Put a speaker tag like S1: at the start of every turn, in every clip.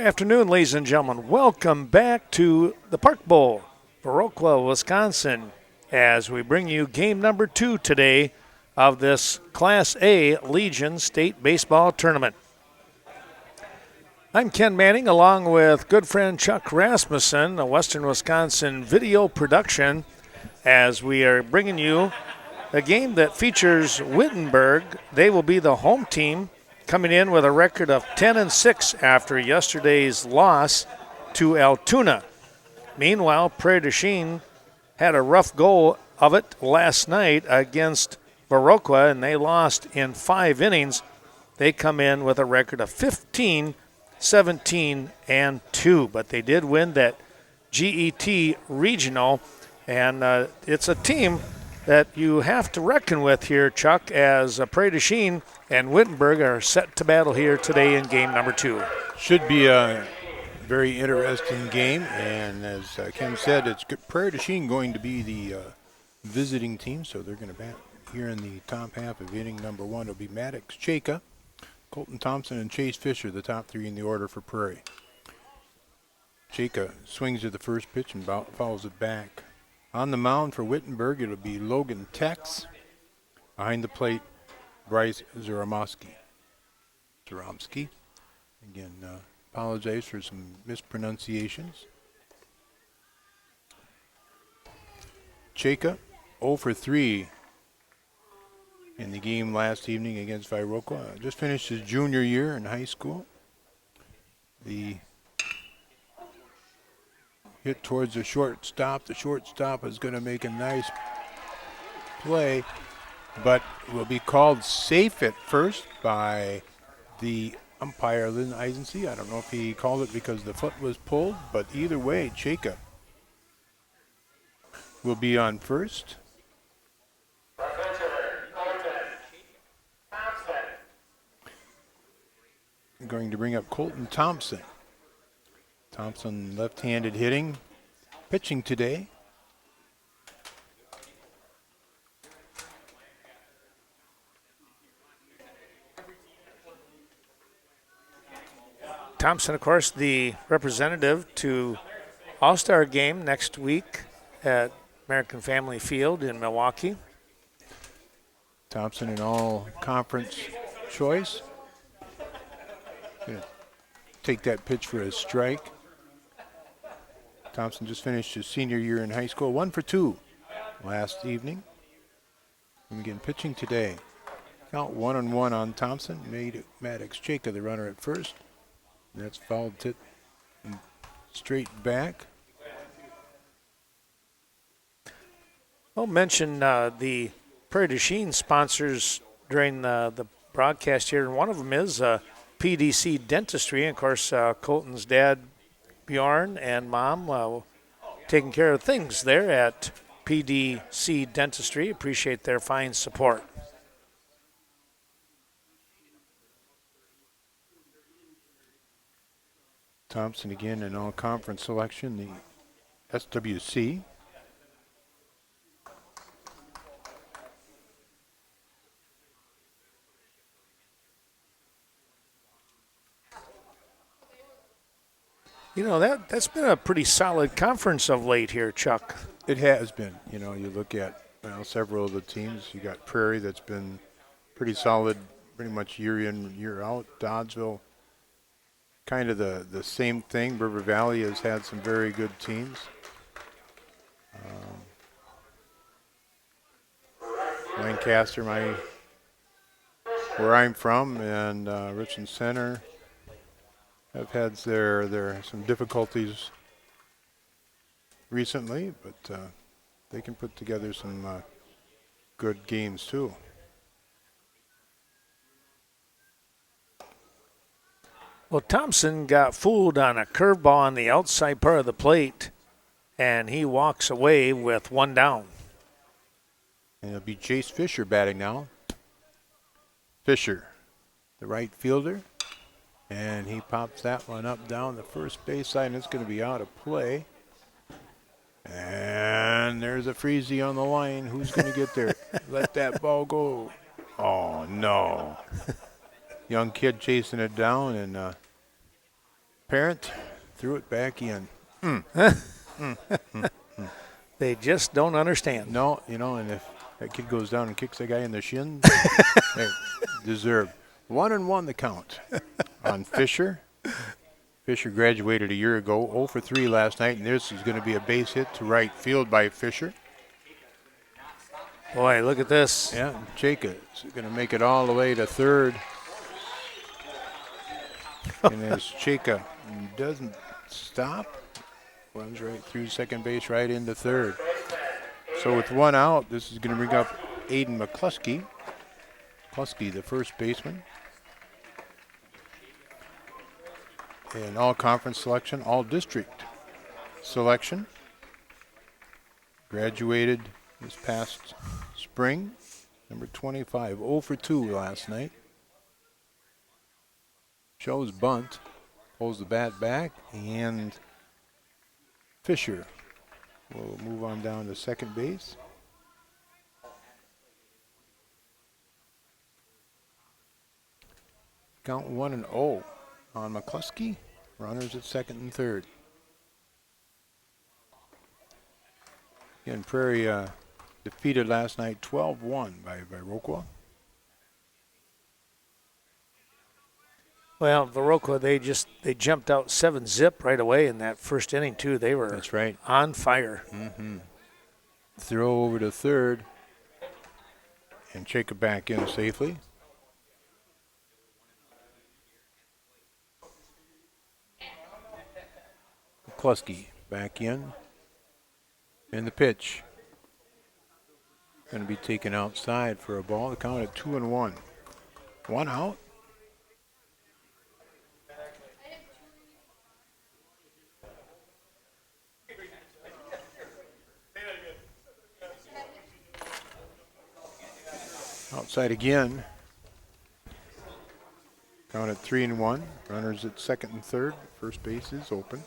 S1: afternoon, ladies and gentlemen. Welcome back to the Park Bowl, Viroqua, Wisconsin, as we bring you game number 2 today of this Class A Legion State Baseball Tournament. I'm Ken Manning, along with good friend Chuck Rasmussen, a Western Wisconsin video production, as we are bringing you a game that features Wittenberg. They will be the home team, coming in with a record of 10-6 after yesterday's loss to Altoona. Meanwhile, Prairie Chien had a rough go of it last night against Viroqua, and they lost in 5 innings. They come in with a record of 15-17-2, but they did win that GET regional, and it's a team that you have to reckon with here, Chuck, as Prairie Chien and Wittenberg are set to battle here today in game number 2.
S2: Should be a very interesting game, and as Ken said, it's Prairie Chien going to be the visiting team, so they're going to bat here in the top half of inning number 1. It'll be Maddox Chaka, Colton Thompson, and Chase Fisher, the top 3 in the order for Prairie. Chaka swings at the first pitch and fouls it back. On the mound for Wittenberg, it'll be Logan Tex. Behind the plate, Bryce Zaromsky. Again, apologize for some mispronunciations. Chaka, 0 for 3 in the game last evening against Viroqua. Just finished his junior year in high school. The hit towards the shortstop. The shortstop is going to make a nice play, but will be called safe at first by the umpire, Lynn Eisensee. I don't know if he called it because the foot was pulled, but either way, Chaka will be on first. I'm going to bring up Colton Thompson. Thompson, left-handed hitting, pitching today.
S1: Thompson, of course, the representative to All-Star game next week at American Family Field in Milwaukee.
S2: Thompson, an all-conference choice. Gonna take that pitch for a strike. Thompson just finished his senior year in high school, 1 for 2 last evening. And again, pitching today. Count 1-1 on Thompson. Made Maddox Chaka the runner at first. And that's fouled it straight back.
S1: I'll mention the Prairie Chien sponsors during the broadcast here, and one of them is PdC Dentistry. And of course, Colton's dad, Bjorn, and mom taking care of things there at PdC Dentistry. Appreciate their fine support.
S2: Thompson again in all-conference selection, the SWC.
S1: You know, that's been a pretty solid conference of late here, Chuck.
S2: It has been. You know, you look at several of the teams. You got Prairie that's been pretty solid pretty much year in, year out. Dodgeville, kind of the same thing. River Valley has had some very good teams. Lancaster, where I'm from, and Richland Center have had their some difficulties recently, but they can put together some good games too.
S1: Well, Thompson got fooled on a curveball on the outside part of the plate, and he walks away with 1 down.
S2: And it'll be Chase Fisher batting now. Fisher, the right fielder. And he pops that one up down the first base side, and it's going to be out of play. And there's a freezy on the line. Who's going to get there? Let that ball go. Oh, no. Young kid chasing it down, and parent threw it back in.
S1: They just don't understand.
S2: No, and if that kid goes down and kicks that guy in the shin, they deserve 1-1 the count on Fisher. Fisher graduated a year ago, 0 for 3 last night, and this is going to be a base hit to right field by Fisher.
S1: Boy, look at this.
S2: Yeah, Chaka is going to make it all the way to third. And as Chaka doesn't stop, runs right through second base, right into third. So with 1 out, this is going to bring up Aiden Mccluskey. Mccluskey, the first baseman. And all-conference selection, all-district selection. Graduated this past spring, number 25, 0 for 2 last night. Shows bunt, pulls the bat back, and Fisher will move on down to second base. Count 1-0 on Mccluskey. Runners at second and third. Again, Prairie defeated last night 12-1 by Viroqua.
S1: Well, Viroqua, they jumped out 7-zip right away in that first inning too. They were
S2: That's right.
S1: On fire.
S2: Throw over to third and Chaka back in safely. Mccluskey back in. And the pitch. Going to be taken outside for a ball. The count at 2-1. 1 out. Outside again. Count at 3-1. Runners at second and third. First base is open.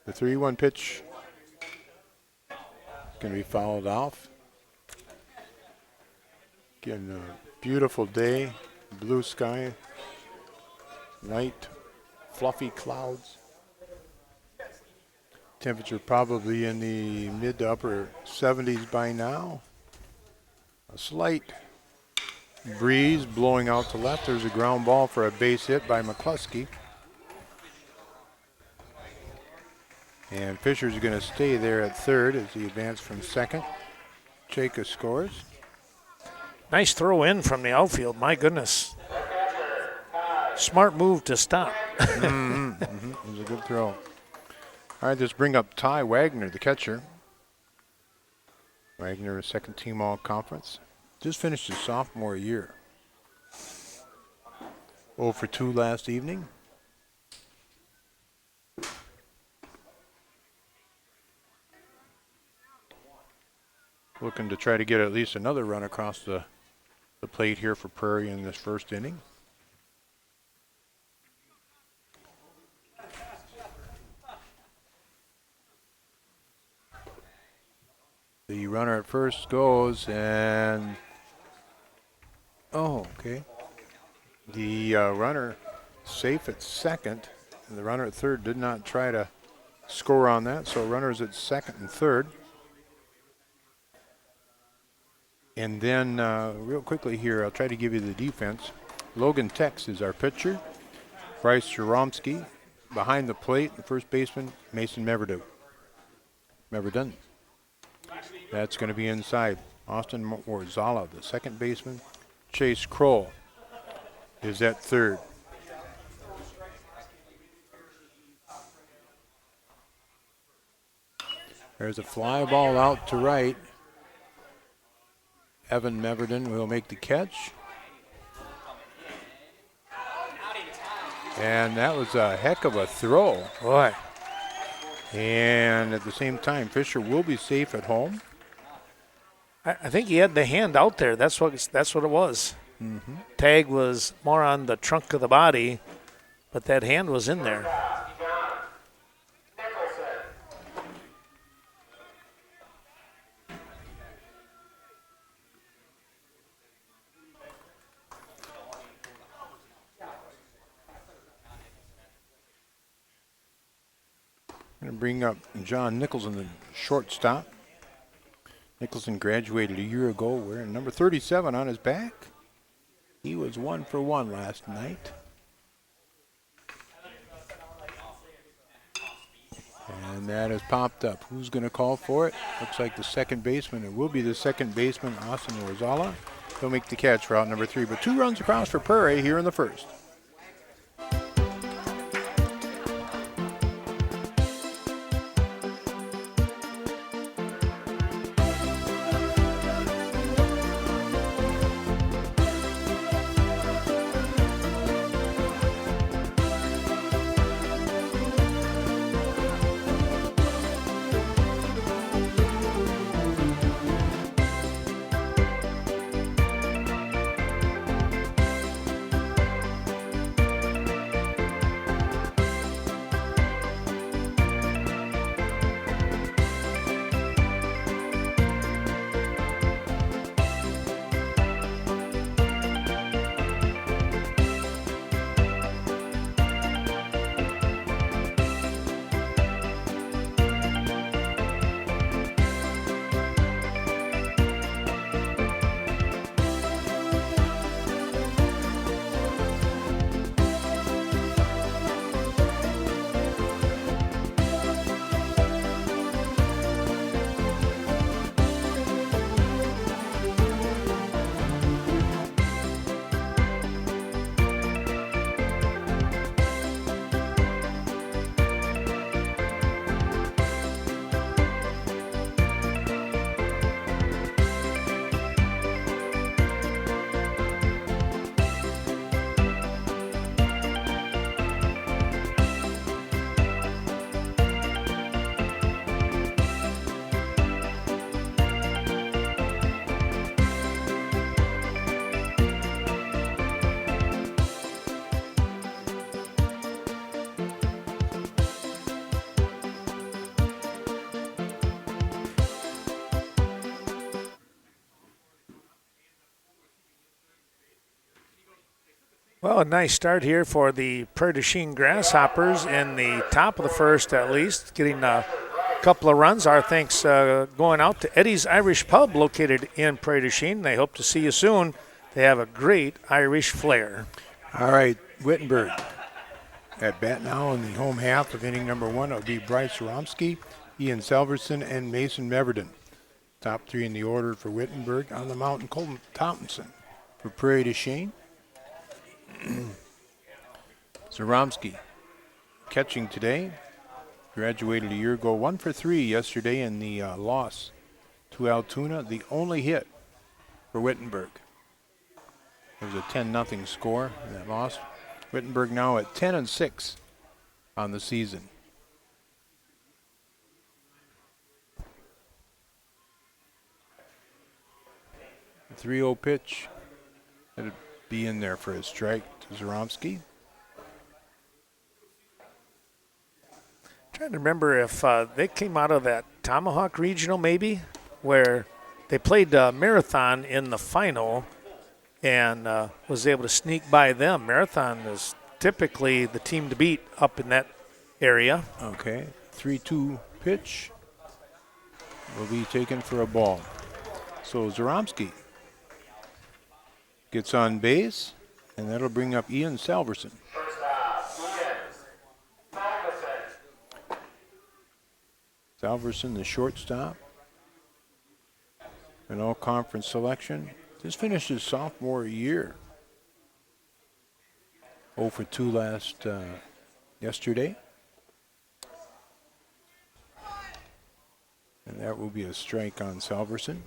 S2: The 3-1 pitch is going to be fouled off. Again, a beautiful day, blue sky, light, fluffy clouds. Temperature probably in the mid to upper 70s by now. A slight breeze blowing out to left. There's a ground ball for a base hit by Mccluskey. And Fisher's going to stay there at third as he advances from second. Chaka scores.
S1: Nice throw in from the outfield. My goodness. Smart move to stop.
S2: It was a good throw. All right, let's bring up Ty Wagner, the catcher. Wagner, second team all-conference. Just finished his sophomore year. 0 for 2 last evening. Looking to try to get at least another run across the plate here for Prairie in this first inning. The runner at first goes and, okay. The runner safe at second, and the runner at third did not try to score on that, so runners at second and third. And then, real quickly here, I'll try to give you the defense. Logan Tex is our pitcher. Bryce Jaromski behind the plate. The first baseman, Mason Meverdon. That's going to be inside. Austin Morzala, the second baseman. Chase Kroll is at third. There's a fly ball out to right. Evan Meverdon will make the catch. And that was a heck of a throw.
S1: Boy.
S2: And at the same time, Fisher will be safe at home.
S1: I think he had the hand out there. That's what it was. Tag was more on the trunk of the body, but that hand was in there.
S2: Going to bring up John Nichols in the shortstop. Nicholson graduated a year ago wearing number 37 on his back. He was 1 for 1 last night. And that has popped up. Who's going to call for it? Looks like the second baseman. It will be the second baseman, Austin Rosala. He'll make the catch for out number 3. But 2 runs across for Prairie here in the first.
S1: Well, a nice start here for the Prairie du Chien Grasshoppers in the top of the first, at least, getting a couple of runs. Our thanks going out to Eddie's Irish Pub located in Prairie du Chien. They hope to see you soon. They have a great Irish flair.
S2: All right, Wittenberg at bat now in the home half of inning number 1. It'll be Bryce Romsky, Ian Salverson, and Mason Meverden. Top 3 in the order for Wittenberg. On the mountain, Colton Thompson for Prairie du Chien. Zaromsky catching today. Graduated a year ago, 1 for 3 yesterday in the loss to Altoona. The only hit for Wittenberg. It was a 10-0 score in that loss. Wittenberg now at 10-6 on the season. The 3-0 pitch. It'd be in there for a strike to Zaromsky.
S1: Trying to remember if they came out of that Tomahawk Regional maybe, where they played Marathon in the final and was able to sneak by them. Marathon is typically the team to beat up in that area.
S2: Okay, 3-2 pitch will be taken for a ball. So Zaromsky gets on base, and that'll bring up Ian Salverson. Salverson, the shortstop, an all-conference selection. Just finished his sophomore year. 0 for 2 yesterday. And that will be a strike on Salverson.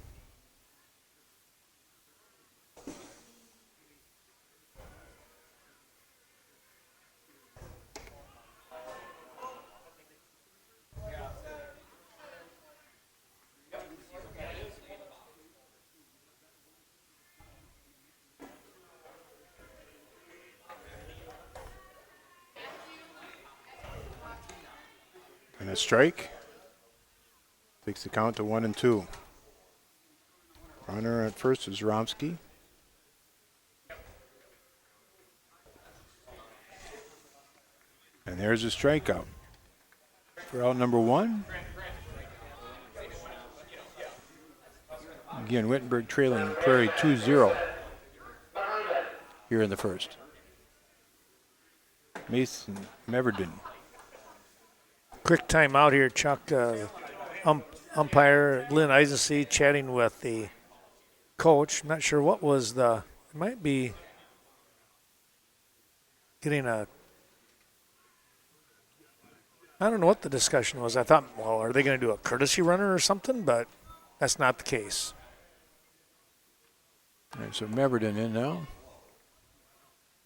S2: And a strike. Takes the count to 1-2. Runner at first is Romsky. And there's a strikeout. for out number 1. Again, Wittenberg trailing Prairie 2-0 here in the first. Mason Meverden.
S1: Quick timeout here, Chuck. Umpire Lynn Eisensee chatting with the coach. Not sure what was it might be getting I don't know what the discussion was. I thought, well, are they going to do a courtesy runner or something? But that's not the case.
S2: All right, so Meverden in now.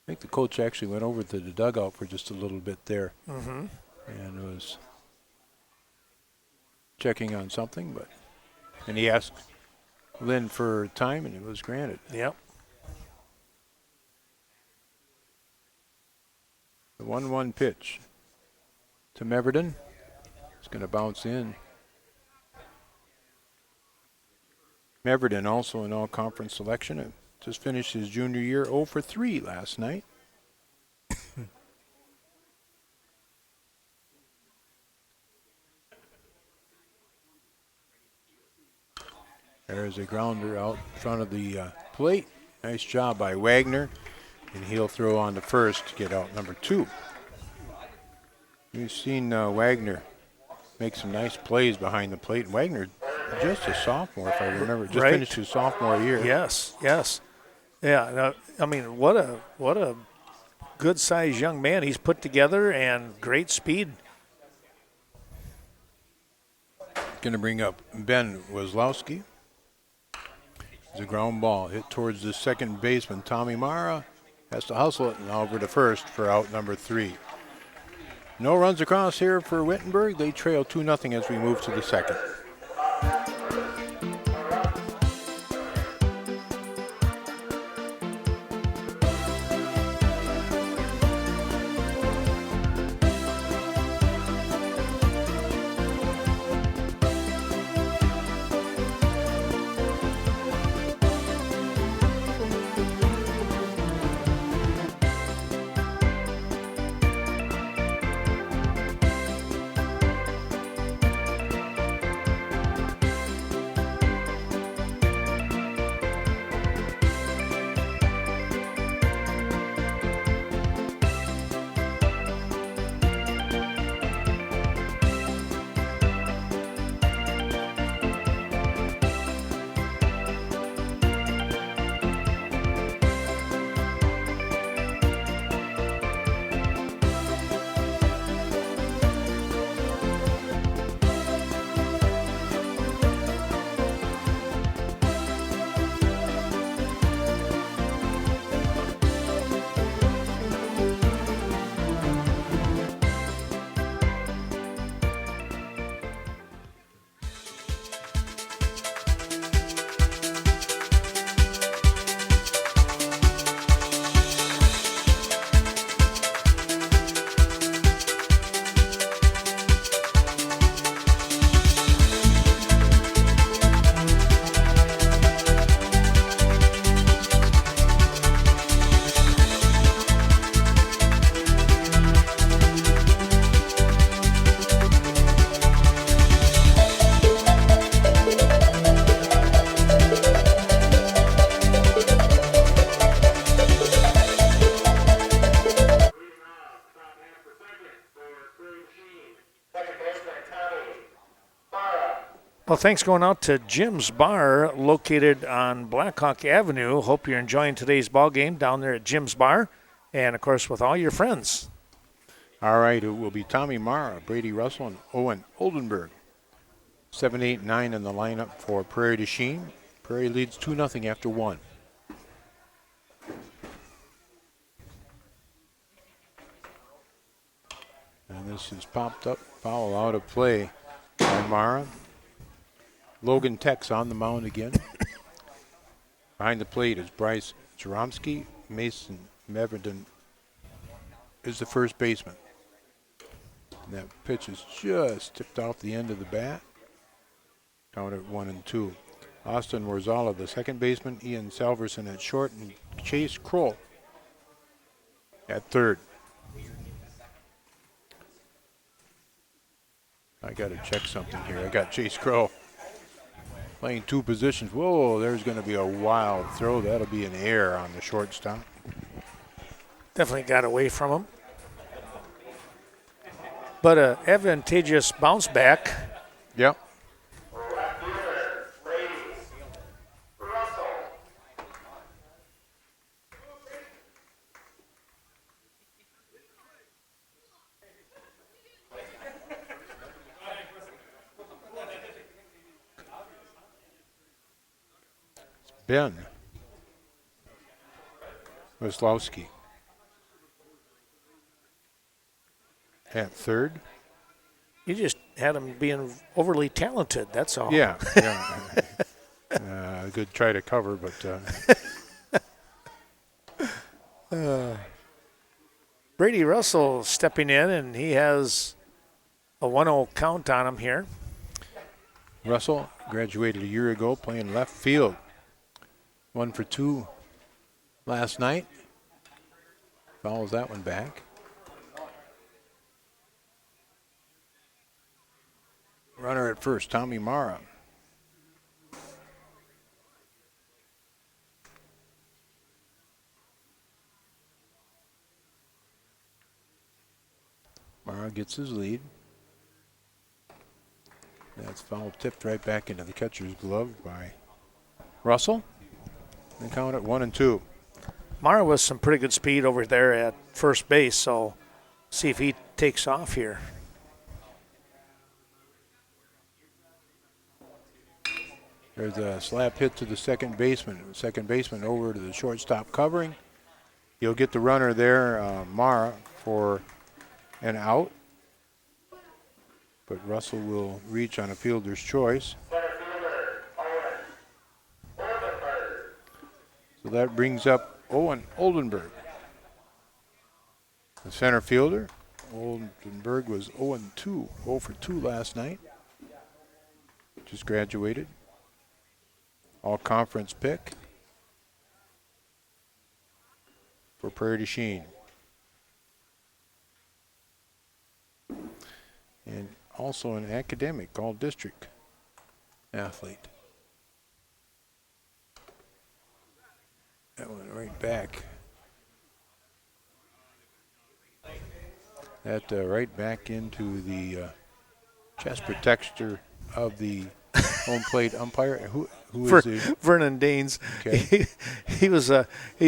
S2: I think the coach actually went over to the dugout for just a little bit there.
S1: Mm-hmm.
S2: And was checking on something, and he asked Lynn for time, and it was granted.
S1: Yep.
S2: The 1-1 pitch to Meverden. It's going to bounce in. Meverden also an all-conference selection. Just finished his junior year 0 for 3 last night. There's a grounder out in front of the plate. Nice job by Wagner. And he'll throw on to first to get out number 2. We've seen Wagner make some nice plays behind the plate. And Wagner, just a sophomore, if I remember, just finished his sophomore year.
S1: Yes. Yeah, I mean, what a good-sized young man he's put together, and great speed.
S2: Going to bring up Ben Wazlowski. It's a ground ball hit towards the second baseman. Tommy Mara has to hustle it and over to first for out number 3. No runs across here for Wittenberg. They trail 2-0 as we move to the second.
S1: Well, thanks going out to Jim's Bar, located on Blackhawk Avenue. Hope you're enjoying today's ball game down there at Jim's Bar, and, of course, with all your friends.
S2: All right, it will be Tommy Mara, Brady Russell, and Owen Oldenburg. 7, 8, 9 in the lineup for Prairie to Chien. Prairie leads 2-0 after 1. And this is popped up, foul out of play by Mara. Logan Tex on the mound again. Behind the plate is Bryce Jaromski. Mason Meverden is the first baseman. And that pitch is just tipped off the end of the bat. Count at 1-2. Austin Warzala, the second baseman. Ian Salverson at short. And Chase Kroll at third. I got to check something here. I got Chase Crow playing two positions. Whoa, there's going to be a wild throw. That'll be an error on the shortstop.
S1: Definitely got away from him. But an advantageous bounce back.
S2: Yep. Ben Wislowski at third.
S1: You just had him being overly talented, that's all.
S2: Yeah. Good try to cover, but
S1: Brady Russell stepping in, and he has a 1-0 count on him here.
S2: Russell graduated a year ago playing left field. 1 for 2 last night. Follows that one back. Runner at first, Tommy Mara. Mara gets his lead. That's foul tipped right back into the catcher's glove by Russell. They count it 1-2.
S1: Mara with some pretty good speed over there at first base, so see if he takes off here.
S2: There's a slap hit to the second baseman. Second baseman over to the shortstop covering. He'll get the runner there, Mara, for an out. But Russell will reach on a fielder's choice. So that brings up Owen Oldenburg. The center fielder. Oldenburg was 0-2, 0 for 2 last night. Just graduated. All-conference pick for Prairie to Chien. And also an academic all-district athlete. That went right back. That right back into the chest protector of the home plate umpire. Who is he?
S1: Vernon Danes.
S2: Okay.
S1: He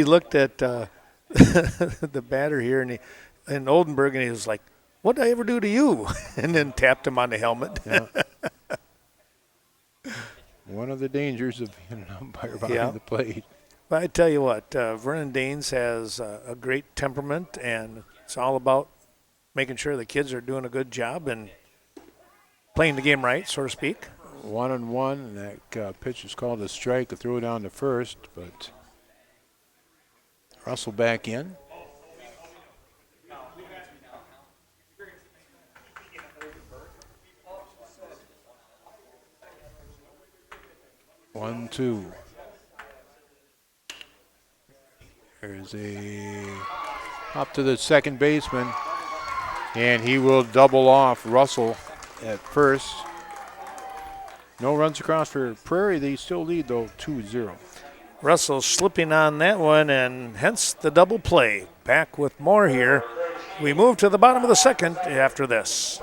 S1: looked at the batter here, and Oldenburg, and he was like, "What did I ever do to you?" And then tapped him on the helmet.
S2: Yeah. One of the dangers of being an umpire behind the plate.
S1: But I tell you what, Vernon Danes has a great temperament, and it's all about making sure the kids are doing a good job and playing the game right, so to speak.
S2: 1-1, and that pitch is called a strike, a throw down to first, but Russell back in. One, two. There's a hop to the second baseman, and he will double off Russell at first. No runs across for Prairie. They still lead, though, 2-0.
S1: Russell slipping on that one, and hence the double play. Back with more here. We move to the bottom of the second after this.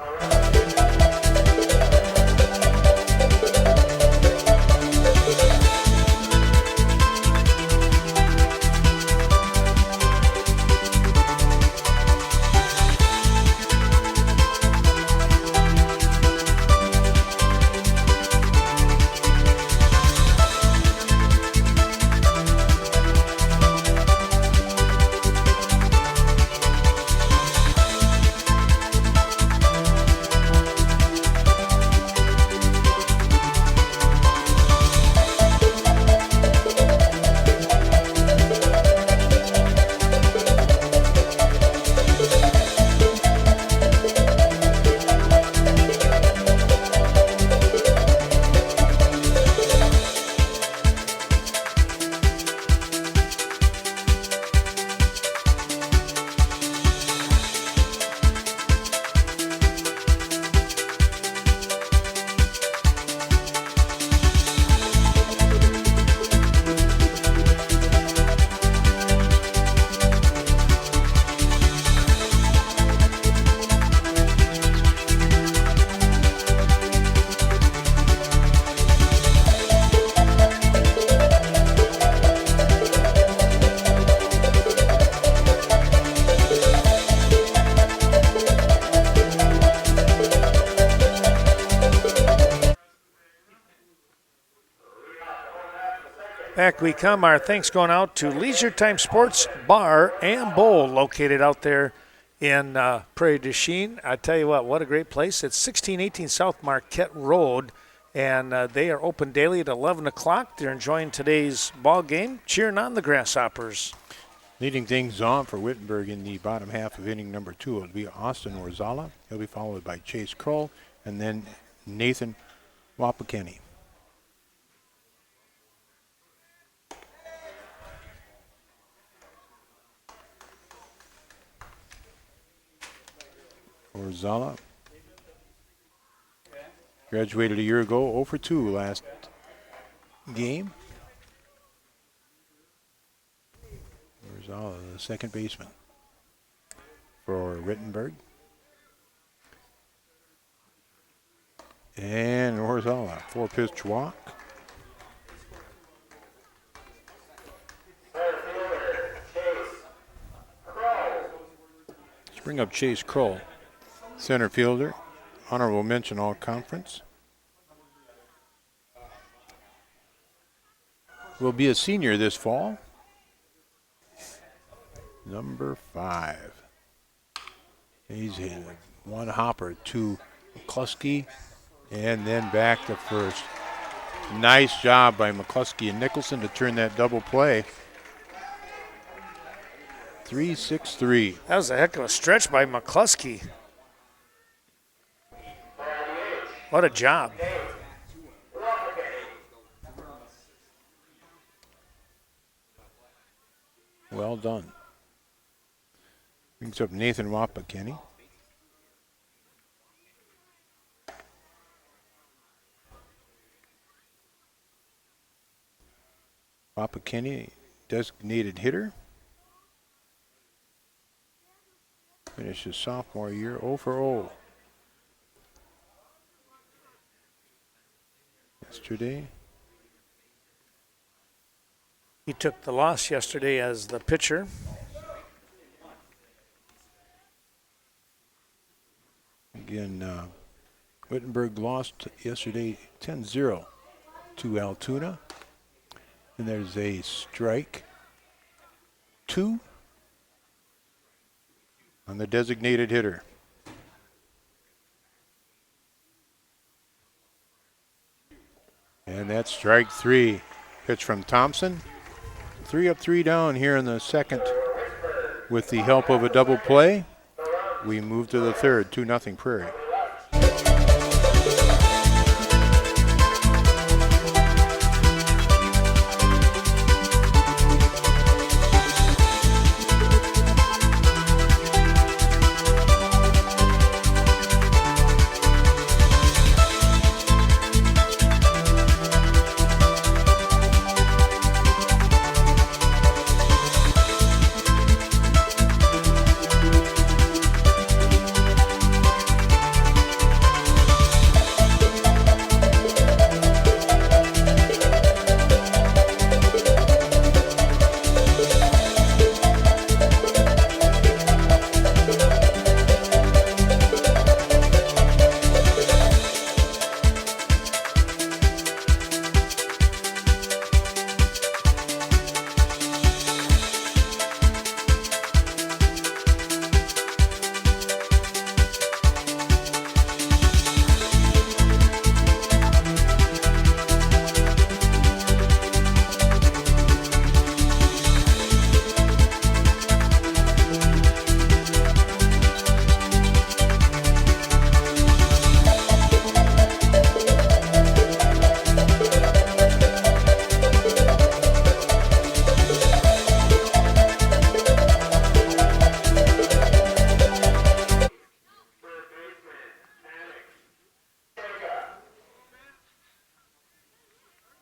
S1: back we come. Our thanks going out to Leisure Time Sports Bar and Bowl located out there in Prairie du Chien. I tell you what a great place. It's 1618 South Marquette Road, and they are open daily at 11 o'clock. They're enjoying today's ball game, cheering on the Grasshoppers.
S2: Leading things on for Wittenberg in the bottom half of inning number 2 will be Austin Orzala. He'll be followed by Chase Kroll and then Nathan Wapakeni. Orzala graduated a year ago, 0 for 2 last game. Orzala, the second baseman for Wittenberg. And Orzala, 4-pitch walk. Let's bring up Chase Kroll. Center fielder, honorable mention all conference. Will be a senior this fall. Number 5. He's hit one hopper to Mccluskey and then back to first. Nice job by Mccluskey and Nicholson to turn that double play. 3-6-3.
S1: That was a heck of a stretch by Mccluskey. What a job.
S2: Well done. Brings up Nathan Wapakeni. Wapakeni, designated hitter. Finished his sophomore year 0 for 0. Yesterday.
S1: He took the loss yesterday as the pitcher.
S2: Again, Wittenberg lost yesterday 10-0 to Altoona. And there's a strike 2 on the designated hitter. And that's strike 3. Pitch from Thompson. 3 up, 3 down here in the second with the help of a double play. We move to the third, 2-0 Prairie.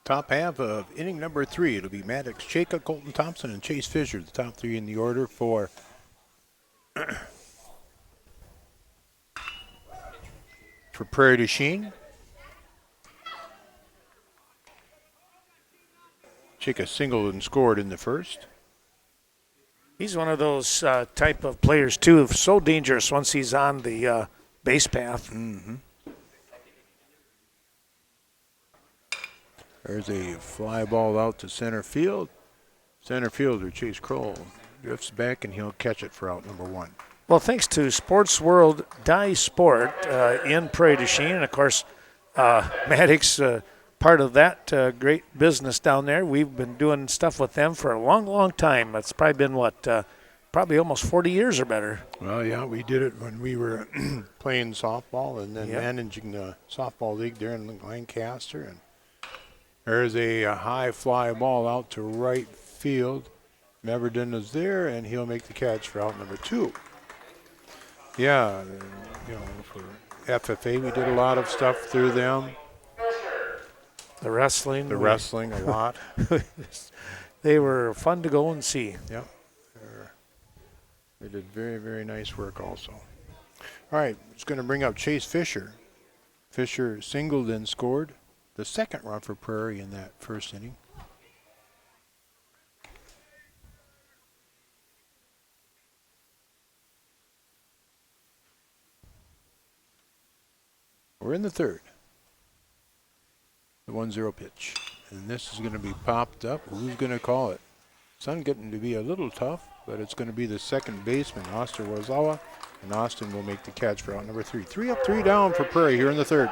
S2: Top half of inning number 3. It'll be Maddox Chaka, Colton Thompson, and Chase Fisher, the top 3 in the order for Prairie du Chien. Chaka singled and scored in the first.
S1: He's one of those type of players, too, so dangerous once he's on the base path.
S2: Mm-hmm. There's a fly ball out to center field. Center fielder Chase Kroll drifts back, and he'll catch it for out number 1.
S1: Well, thanks to Sports World Dye Sport in Prairie du Chien, and of course, Maddox, part of that great business down there. We've been doing stuff with them for a long, long time. It's probably been, probably almost 40 years or better.
S2: Well, yeah, we did it when we were playing softball and then managing the softball league there in Lancaster. And there's a high fly ball out to right field. Meverden is there, and he'll make the catch for out number 2. Yeah, for FFA, we did a lot of stuff through them.
S1: The wrestling
S2: a lot.
S1: They were fun to go and see.
S2: Yeah, they did very, very nice work also. All right, it's going to bring up Chase Fisher. Fisher singled and scored the second run for Prairie in that first inning. We're in the third. The 1-0 pitch. And this is going to be popped up. Who's going to call it? Sun getting to be a little tough, but it's going to be the second baseman, Oster Wazawa, and Austin will make the catch for out number 3. 3 up, 3 down for Prairie here in the third.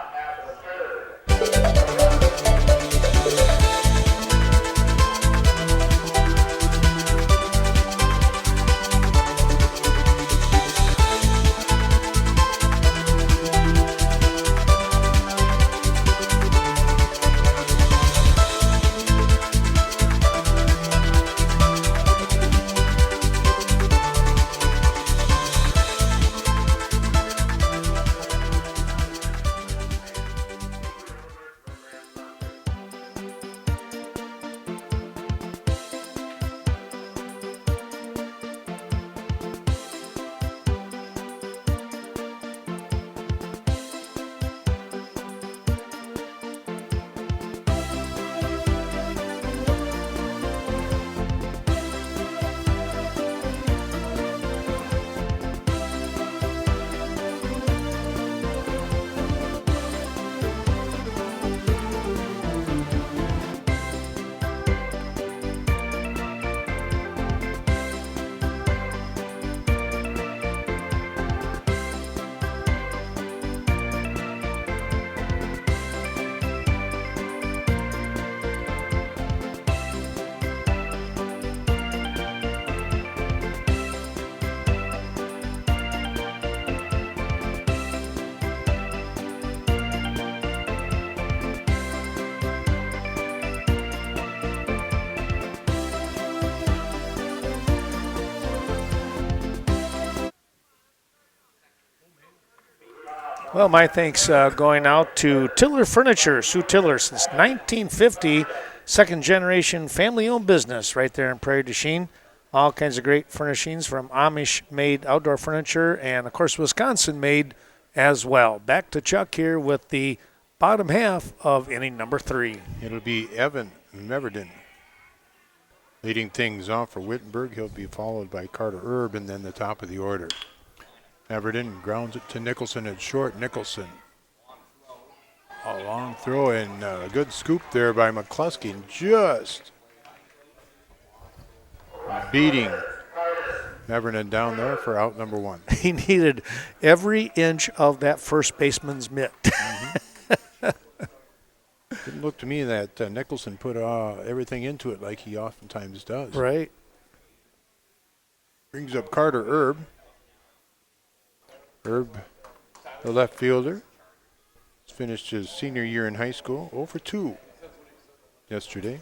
S1: Well, my thanks going out to Tiller Furniture, Sue Tiller, since 1950, second-generation family-owned business right there in Prairie du Chien. All kinds of great furnishings from Amish-made outdoor furniture and, of course, Wisconsin-made as well. Back to Chuck here with the bottom half of inning number 3.
S2: It'll be Evan Meverden leading things off for Wittenberg. He'll be followed by Carter Erb, and then the top of the order. Meverden grounds it to Nicholson at short. Nicholson, a long throw and a good scoop there by McCluskey, and just beating Meverden down there for out number 1.
S1: He needed every inch of that first baseman's mitt.
S2: Didn't look to me that Nicholson put everything into it like he oftentimes does.
S1: Right.
S2: Brings up Carter Erb. Erb, the left fielder, finished his senior year in high school, 0 for 2 yesterday.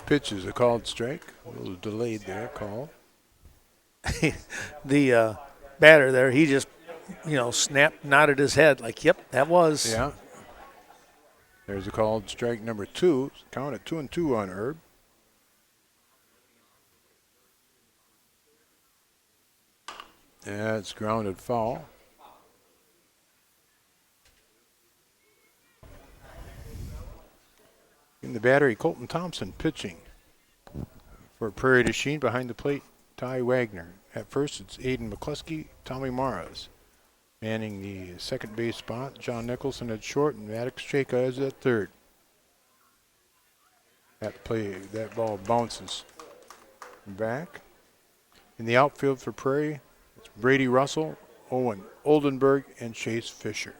S2: Pitch is a called strike, a little delayed there, call.
S1: The batter there, he just, snapped, nodded his head like, yep, that was.
S2: Yeah. There's a called strike number 2. Count at 2-2 on Erb. Yeah, it's grounded foul. In the battery, Colton Thompson pitching. For Prairie to Chien, behind the plate, Ty Wagner. At first, it's Aiden Mccluskey, Tommy Maras. Manning the second base spot, John Nicholson at short, and Maddox Chaka is at third. That ball bounces back. In the outfield for Prairie, it's Brady Russell, Owen Oldenburg, and Chase Fisher.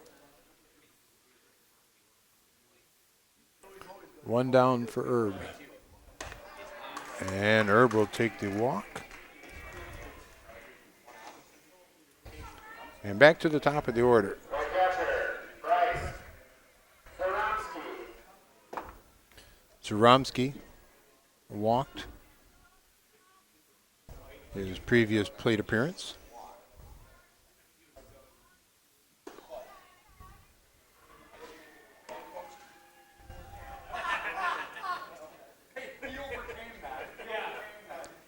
S2: One down for Herb. And Herb will take the walk. And back to the top of the order. Zaromsky walked his previous plate appearance.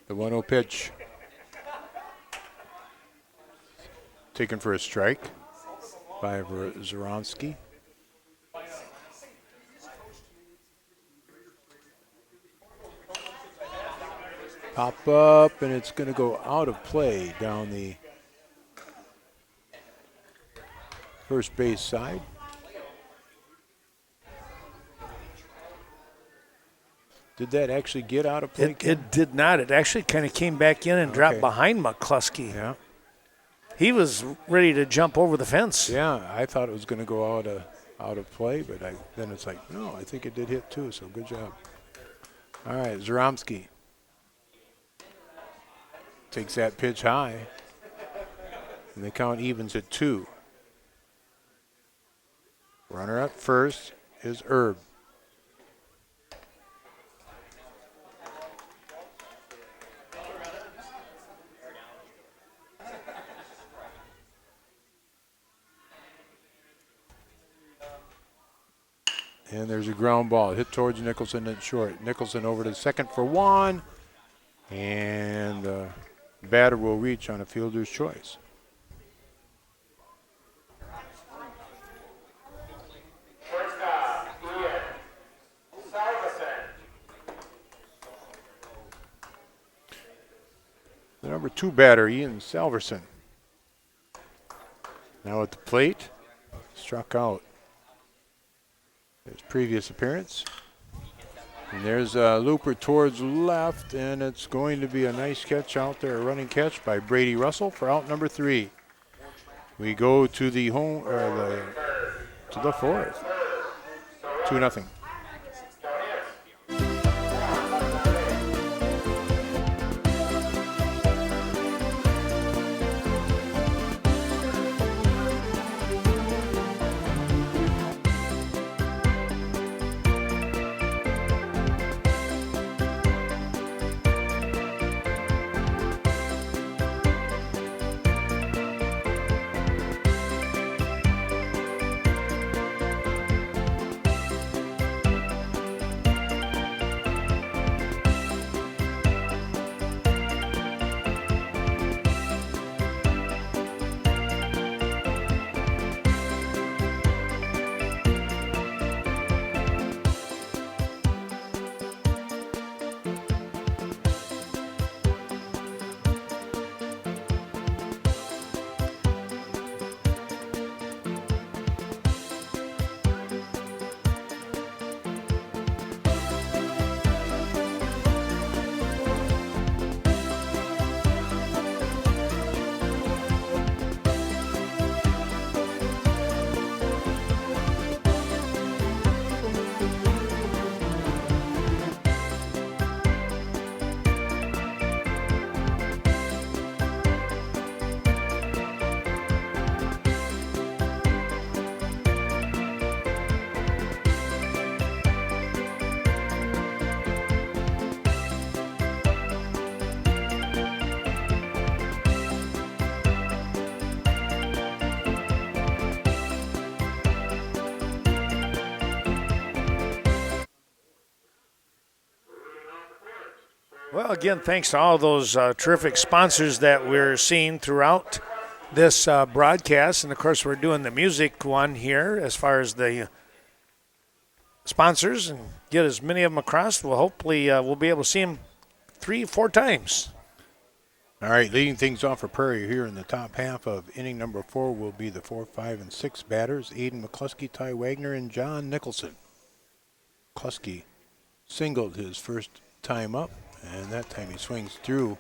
S2: The 1-0 pitch taken for a strike by Zaromsky. Pop up, and it's going to go out of play down the first base side. Did that actually get out of play?
S1: It did not. It actually kind of came back in and dropped behind Mccluskey.
S2: Yeah.
S1: He was ready to jump over the fence.
S2: Yeah, I thought it was going to go out of play, but then it's like, no, I think it did hit too, so good job. All right, Zaromsky takes that pitch high, and the count evens at 2. Runner up first is Herb. And there's a ground ball hit towards Nicholson at short. Nicholson over to second for 1, and the batter will reach on a fielder's choice. The number 2 batter, Ian Salverson. Now at the plate, struck out his previous appearance. And there's a looper towards left, and it's going to be a nice catch out there, a running catch by Brady Russell for out number 3. We go to the home, to the fourth. 2-0.
S1: Well, again, thanks to all those terrific sponsors that we're seeing throughout this broadcast. And, of course, we're doing the music one here as far as the sponsors and get as many of them across. Well, hopefully we'll be able to see them 3-4 times.
S2: All right, leading things off for Prairie here in the top half of inning number 4 will be the 4, 5, and 6 batters, Aiden Mccluskey, Ty Wagner, and John Nicholson. Mccluskey singled his first time up, and that time he swings through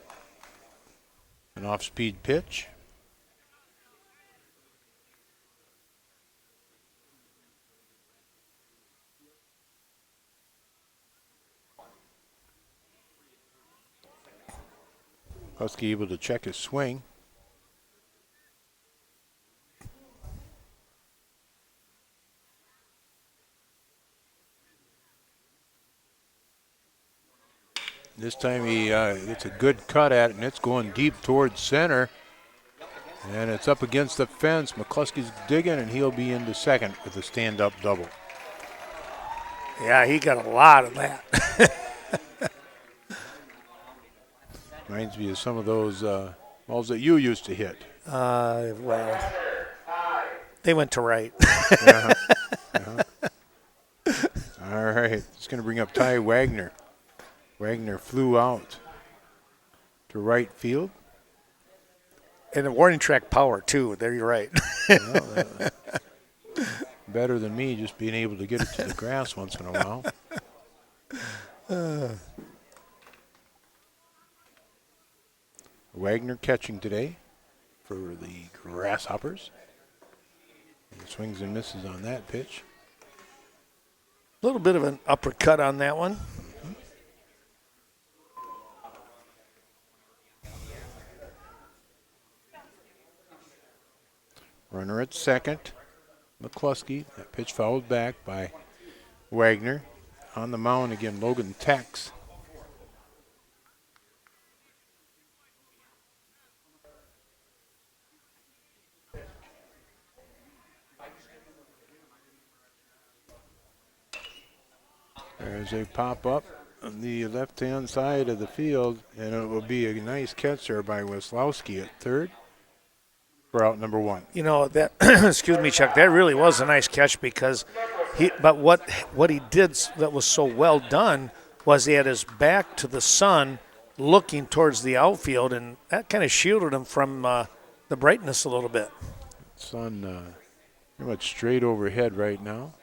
S2: an off-speed pitch. Mccluskey able to check his swing. This time he gets a good cut at it, and it's going deep towards center. And it's up against the fence. McCluskey's digging, and he'll be into second with a stand-up double.
S1: Yeah, he got a lot of that.
S2: Reminds me of some of those balls that you used to hit.
S1: Well, they went to right.
S2: Uh-huh. Uh-huh. All right, it's going to bring up Ty Wagner. Wagner flew out to right field.
S1: And the warning track power, too. There you're right.
S2: Well, better than me just being able to get it to the grass once in a while. Wagner catching today for the Grasshoppers. And swings and misses on that pitch.
S1: A little bit of an uppercut on that one.
S2: Runner at second, McCluskey. That pitch fouled back by Wagner. On the mound again, Logan Tex. As they pop up on the left-hand side of the field, and it will be a nice catch there by Weslowski at third for out number 1.
S1: You know, that, excuse me, Chuck, that really was a nice catch because but what he did that was so well done was he had his back to the sun looking towards the outfield, and that kind of shielded him from the brightness a little bit.
S2: Sun pretty much straight overhead right now.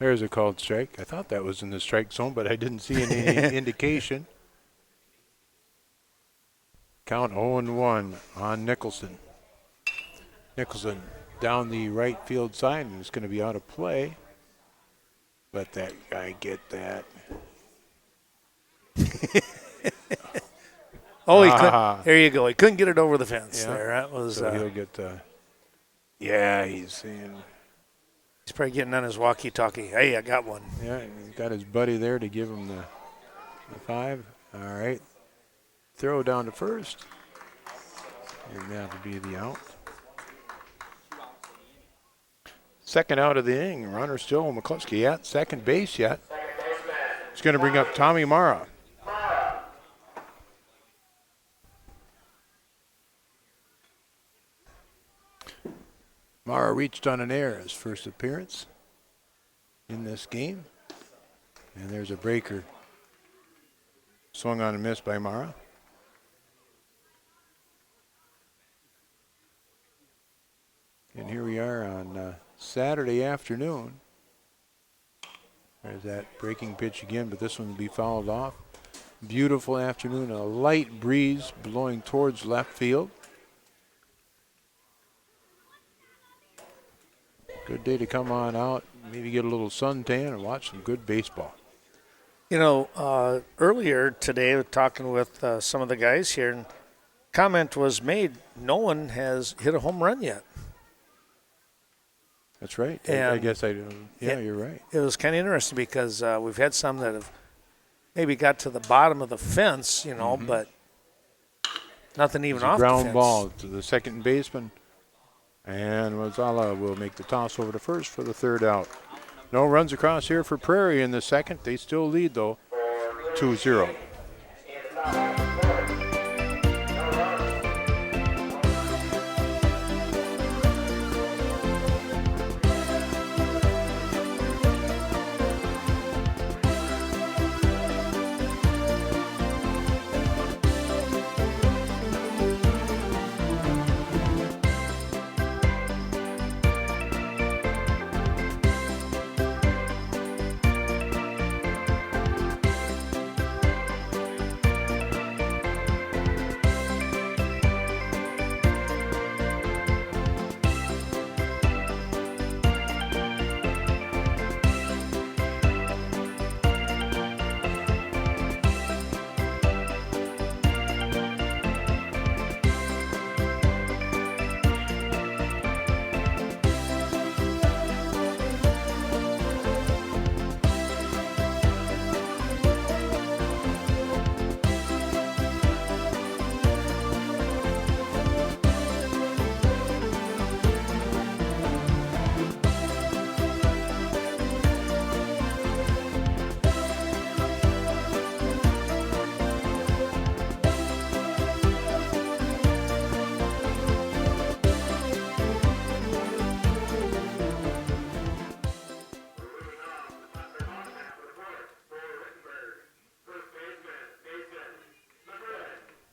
S2: There's a called strike. I thought that was in the strike zone, but I didn't see any indication. Count 0-1 on Nicholson. Nicholson down the right field side, and it's going to be out of play. Let that guy get that.
S1: Oh, he couldn't. There you go. He couldn't get it over the fence.
S2: Yeah.
S1: There, that was.
S2: So he'll get. Yeah, he's saying.
S1: He's probably getting on his walkie-talkie. Hey, I got one.
S2: Yeah, he's got his buddy there to give him the 5. All right. Throw down to first. And that to be the out. Second out of the inning. Runner still McCluskey at second base yet. It's going to bring up Tommy Mara. Mara reached on an error his first appearance in this game. And there's a breaker. Swung on and missed by Mara. And here we are on Saturday afternoon. There's that breaking pitch again, but this one will be fouled off. Beautiful afternoon, a light breeze blowing towards left field. Good day to come on out, maybe get a little suntan and watch some good baseball.
S1: You know, earlier today, talking with some of the guys here, and comment was made, no one has hit a home run yet.
S2: That's right.
S1: And
S2: I guess I do. Yeah, you're right.
S1: It was kind of interesting because we've had some that have maybe got to the bottom of the fence, you know, but nothing even off the fence.
S2: Ground ball to the second baseman. And Wazala will make the toss over to first for the third out. No runs across here for Prairie in the second. They still lead, though, 2-0.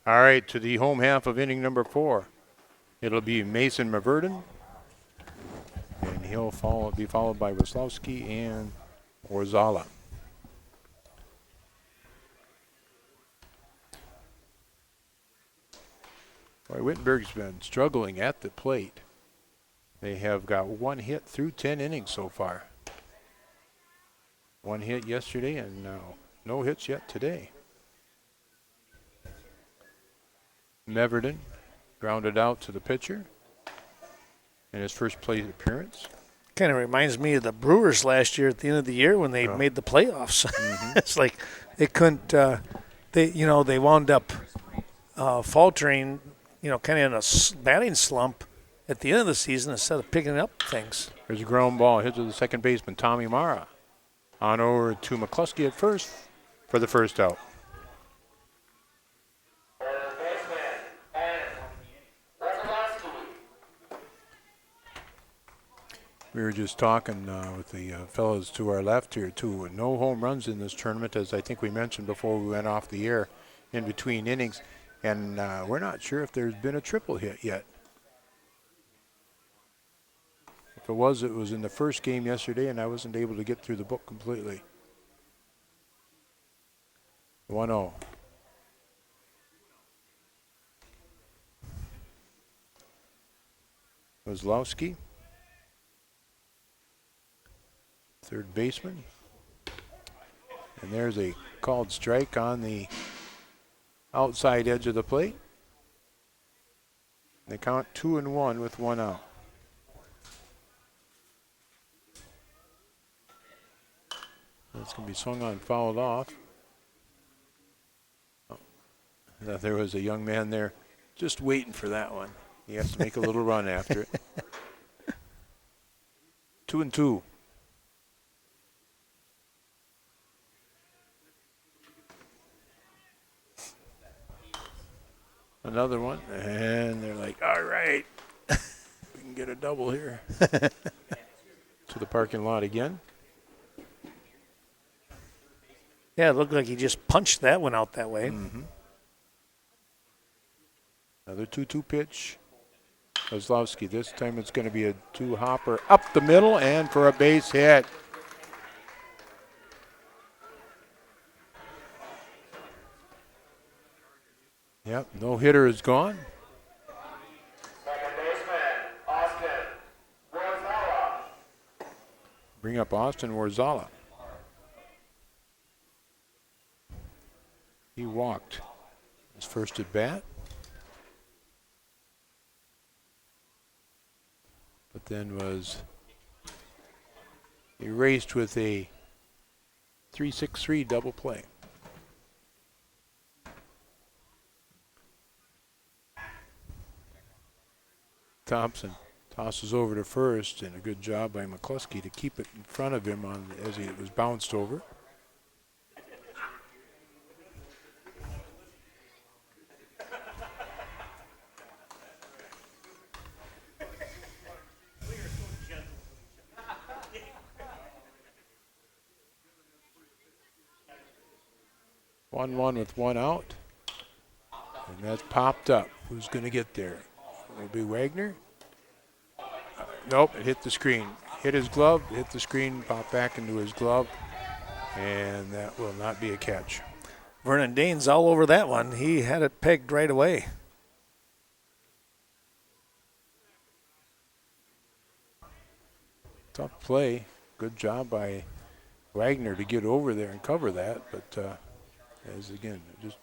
S2: All right, to the home half of inning number 4. It'll be Mason Maverden, and he'll be followed by Waslowski and Orzala. Boy, Wittenberg's been struggling at the plate. They have got 1 hit through 10 innings so far. 1 hit yesterday and no hits yet today. Meverden grounded out to the pitcher in his first plate appearance.
S1: Kind of reminds me of the Brewers last year at the end of the year when they made the playoffs. Mm-hmm. It's like they couldn't. They wound up faltering. Kind of in a batting slump at the end of the season instead of picking up things.
S2: There's a ground ball hit to the second baseman, Tommy Mara. On over to McCluskey at first for the first out. We were just talking with the fellows to our left here, too. No home runs in this tournament, as I think we mentioned before we went off the air in between innings. And we're not sure if there's been a triple hit yet. If it was in the first game yesterday, and I wasn't able to get through the book completely. 1-0. Waslowski, third baseman. And there's a called strike on the outside edge of the plate. They count 2-1 with 1 out. It's going to be swung on, fouled off. There was a young man there just waiting for that one. He has to make a little run after it. 2-2. Another one, and they're like, all right, we can get a double here. To the parking lot again.
S1: Yeah, it looked like he just punched that one out that way.
S2: Mm-hmm. Another 2-2 pitch. Waslowski, this time it's going to be a 2-hopper up the middle and for a base hit. Yep, no hitter is gone.
S3: Second baseman, Austin Warzala.
S2: Bring up Austin Warzala. He walked his first at bat. But then was erased with a 3-6-3 double play. Thompson tosses over to first, and a good job by Mccluskey to keep it in front of him as it was bounced over. One with 1 out, and that's popped up. Who's going to get there? Will it be Wagner? Nope, it hit the screen. Hit his glove, hit the screen, popped back into his glove, and that will not be a catch.
S1: Vernon Dane's all over that one. He had it pegged right away.
S2: Tough play. Good job by Wagner to get over there and cover that, but as again, it just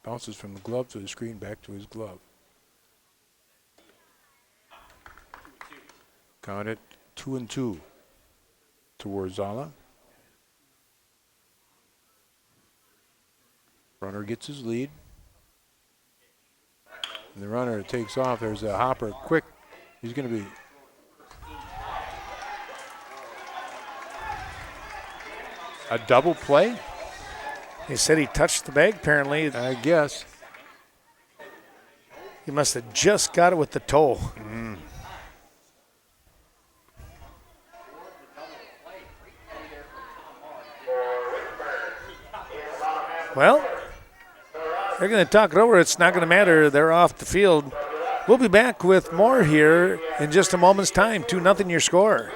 S2: bounces from the glove to the screen back to his glove. Count it 2-2 to Warzala. Runner gets his lead. And the runner takes off. There's a hopper quick. He's going to be a double play.
S1: He said he touched the bag, apparently.
S2: I guess.
S1: He must have just got it with the toe.
S2: Mm.
S1: Well, They're going to talk it over. It's not going to matter. They're off the field. We'll be back with more here in just a moment's time. 2-0 your score.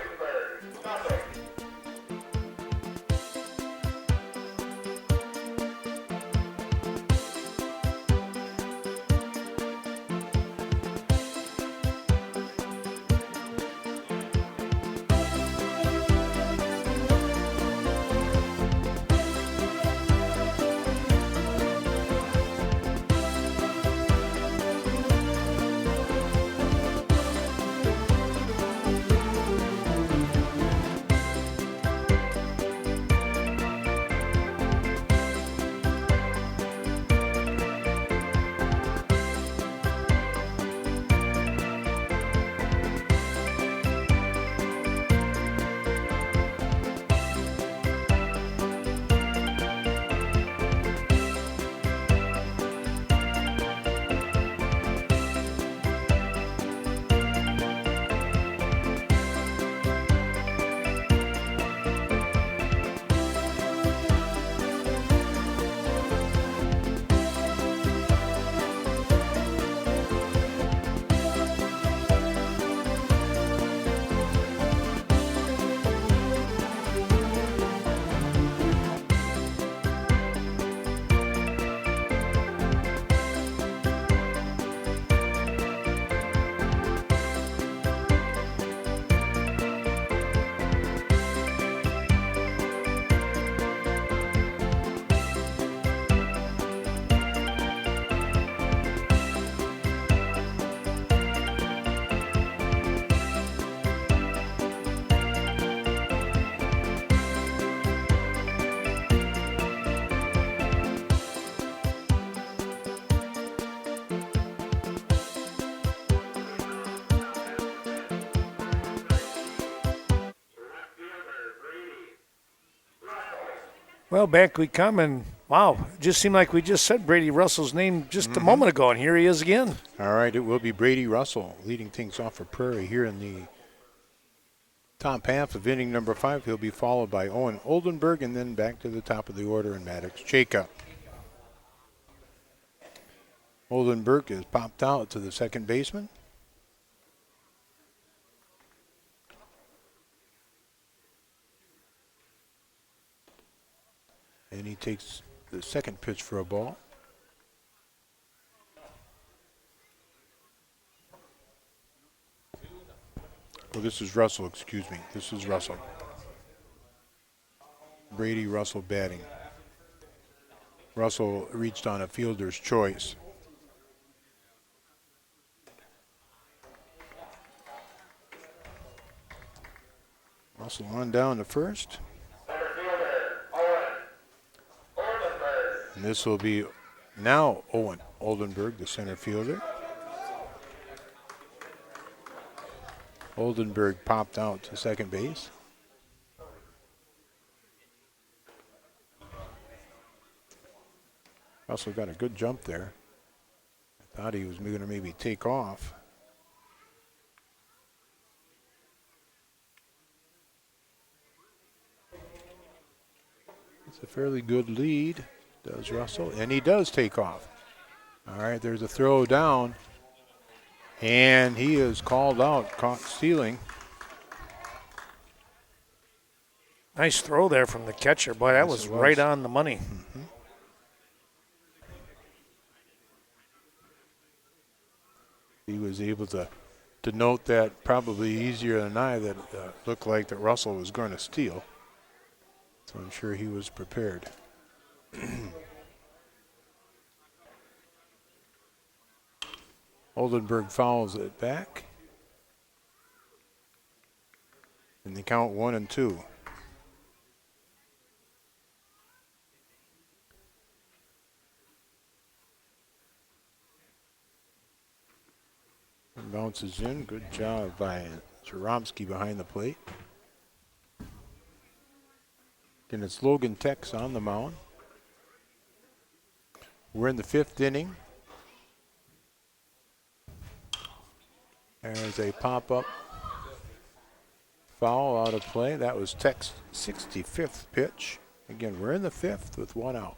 S1: Well, back we come, and wow, it just seemed like we just said Brady Russell's name just a moment ago, and here he is again.
S2: All right, it will be Brady Russell leading things off for Prairie here in the top half of inning number 5. He'll be followed by Owen Oldenburg, and then back to the top of the order in Maddox Jacob. Oldenburg is popped out to the second baseman. And he takes the second pitch for a ball. Well, this is Russell, excuse me. This is Russell. Brady Russell batting. Russell reached on a fielder's choice. Russell on down to first. And this will be now Owen Oldenburg, the center fielder. Oldenburg popped out to second base. Russell got a good jump there. I thought he was going to maybe take off. It's a fairly good lead. Does Russell, and he does take off. All right, there's a throw down, and he is called out, caught stealing.
S1: Nice throw there from the catcher. Boy, that was right on the money.
S2: Mm-hmm. He was able to note that probably easier than I, that looked like that Russell was going to steal. So I'm sure he was prepared. Oldenburg fouls it back. And they count 1-2. Bounces in. Good job by Jaromsky behind the plate. And it's Logan Tex on the mound. We're in the 5th inning. There's a pop-up foul out of play. That was Tech's 65th pitch. Again, we're in the 5th with 1 out.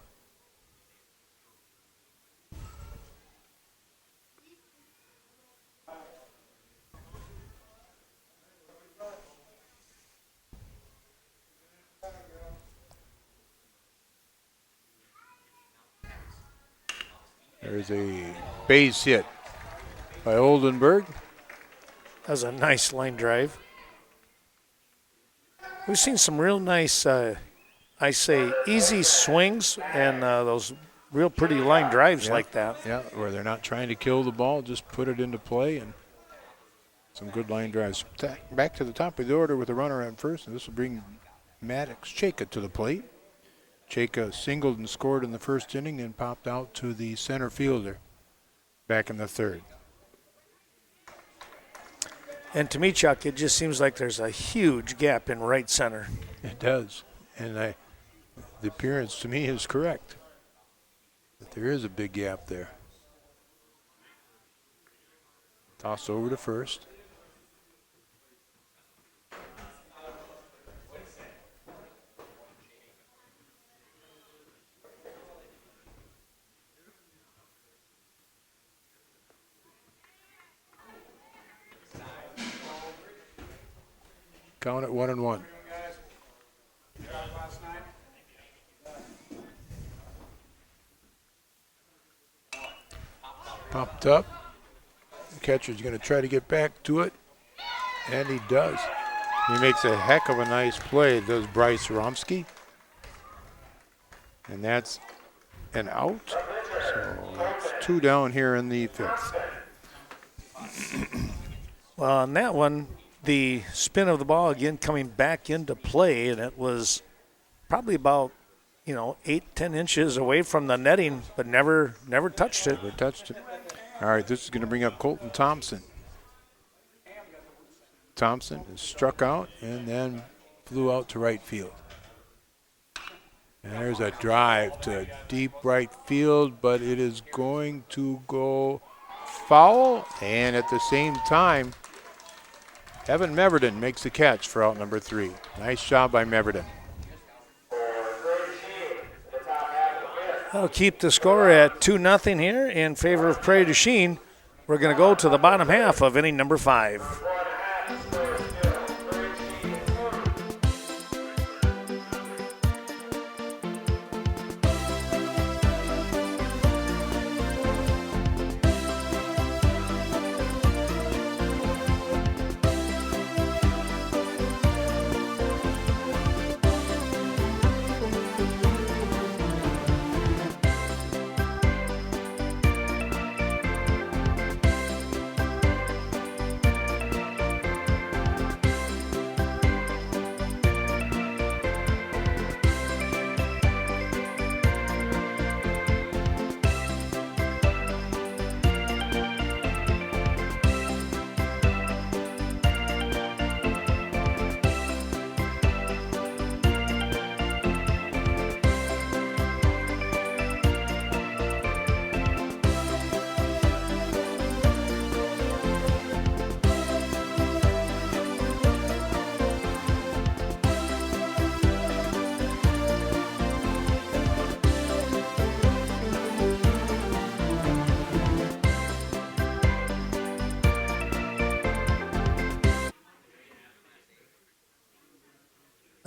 S2: There's a base hit by Oldenburg.
S1: That was a nice line drive. We've seen some real nice, I say, easy swings and those real pretty line drives like that.
S2: Yeah, where they're not trying to kill the ball, just put it into play, and some good line drives. Back to the top of the order with a runner at first, and this will bring Maddox Cheka to the plate. Cheka singled and scored in the first inning and popped out to the center fielder back in the third.
S1: And to me, Chuck, it just seems like there's a huge gap in right center.
S2: It does. And the appearance to me is correct. That there is a big gap there. Toss over to first. Count at 1-1. Popped up. The catcher's going to try to get back to it, and he does. He makes a heck of a nice play, does Bryce Romsky. And that's an out. So that's 2 down here in the 5th.
S1: Well, on that one, the spin of the ball again coming back into play, and it was probably about 8-10 inches away from the netting, but never touched it.
S2: Never touched it. All right, this is going to bring up Colton Thompson. Thompson is struck out and then flew out to right field. And there's a drive to deep right field, but it is going to go foul. And at the same time, Evan Meverden makes the catch for out number 3. Nice job by Meverden.
S1: That'll keep the score at 2-0 here in favor of Prairie du Chien. We're going to go to the bottom half of inning number 5.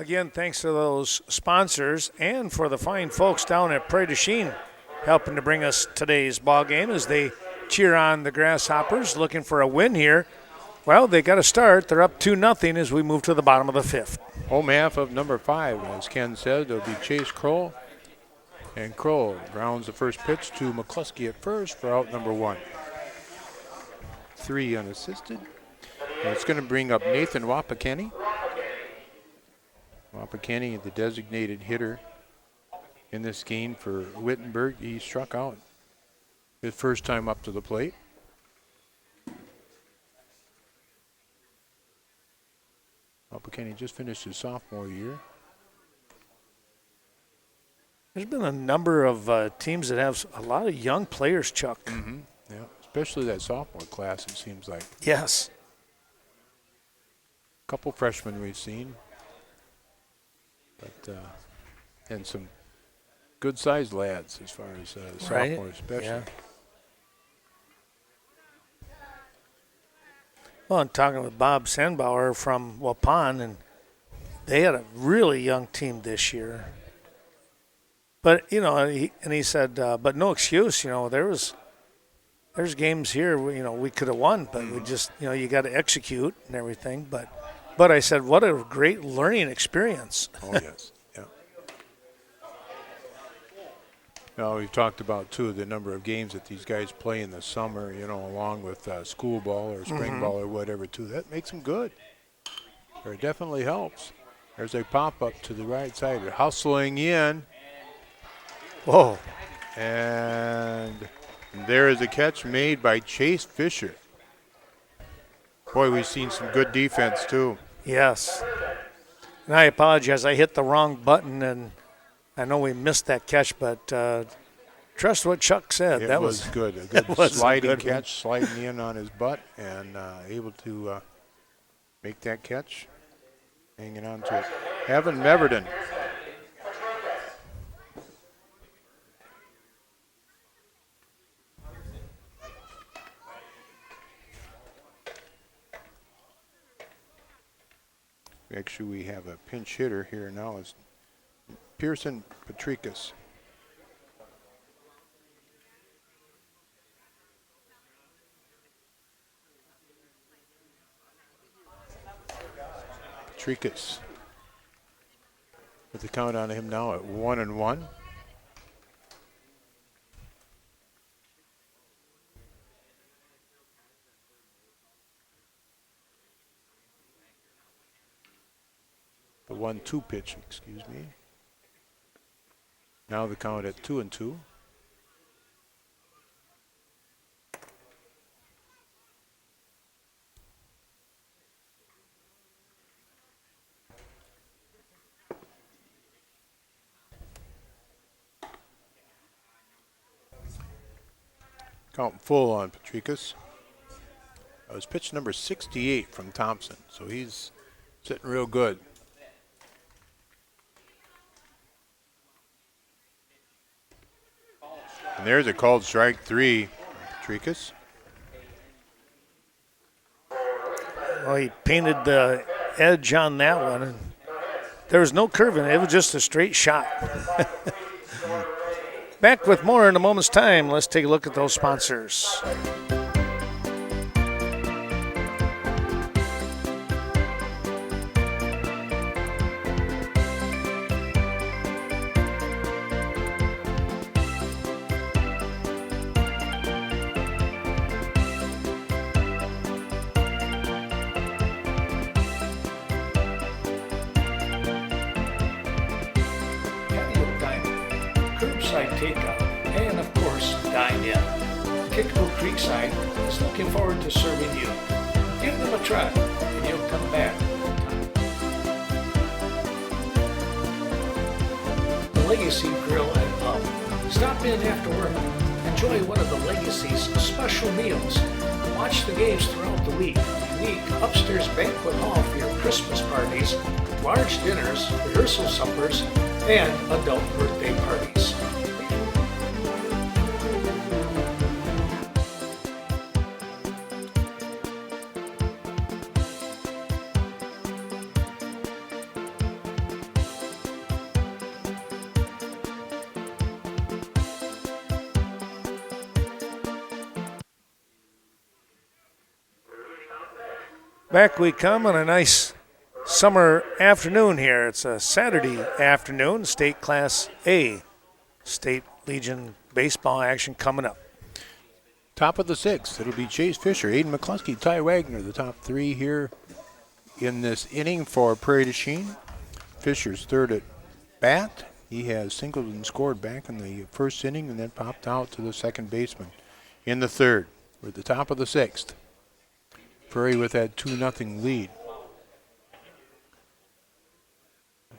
S1: Again, thanks to those sponsors and for the fine folks down at Prairie du Chien helping to bring us today's ball game as they cheer on the Grasshoppers looking for a win here. Well, they got to start. They're up 2-0 as we move to the bottom of the 5th.
S2: Home half of number 5, as Ken said, it'll be Chase Kroll. And Kroll grounds the first pitch to McCluskey at first for out number 1. 3 unassisted. And it's going to bring up Nathan Wapakeni. Wapakeni, the designated hitter in this game for Wittenberg. He struck out his first time up to the plate. Wapakeni just finished his sophomore year.
S1: There's been a number of teams that have a lot of young players, Chuck.
S2: Mm-hmm. Yeah, especially that sophomore class, it seems like.
S1: Yes.
S2: A couple freshmen we've seen. But and some good-sized lads as far as sophomores, especially. Yeah.
S1: Well, I'm talking with Bob Sandbauer from Waupun, and they had a really young team this year. But he said, but no excuse. There's games here where, we could have won, but we just you got to execute and everything. But I said, what a great learning experience.
S2: Oh yes, yeah. Now we've talked about too the number of games that these guys play in the summer. Along with school ball or spring ball or whatever too. That makes them good. Or it definitely helps. There's a pop up to the right side. They're hustling in.
S1: Whoa.
S2: And there is a catch made by Chase Fisher. Boy, we've seen some good defense too.
S1: Yes. And I apologize. I hit the wrong button, and I know we missed that catch, but trust what Chuck said.
S2: It was good. A good sliding catch, sliding in on his butt, and able to make that catch. Hanging on to it. Evan Meverden. Actually, we have a pinch hitter here now. It's Pearson Patrikas. Patrikas with the count on him now at 1-1. The 1-2 pitch, excuse me. Now the count at 2-2. Count full on Patrikas. That was pitch number 68 from Thompson, so he's sitting real good. And there's a called strike 3 from Patrikas.
S1: Well, he painted the edge on that one, and there was no curve in it. It was just a straight shot. Back with more in a moment's time. Let's take a look at those sponsors.
S4: Takeout, and of course, dine in. Kickapoo Creekside is looking forward to serving you. Give them a try, and you'll come back. The Legacy Grill and Pub. Stop in after work. Enjoy one of the Legacy's special meals. Watch the games throughout the week. Unique upstairs banquet hall for your Christmas parties, large dinners, rehearsal suppers, and adult birthday parties.
S1: Back we come on a nice summer afternoon here. It's a Saturday afternoon, State Class A, State Legion baseball action coming up.
S2: Top of the sixth, it'll be Chase Fisher, Aiden Mccluskey, Ty Wagner, the top three here in this inning for Prairie to Chien. Fisher's third at bat. He has singled and scored back in the first inning and then popped out to the second baseman in the third. We're at the top of the sixth. Prairie with that 2-0 lead.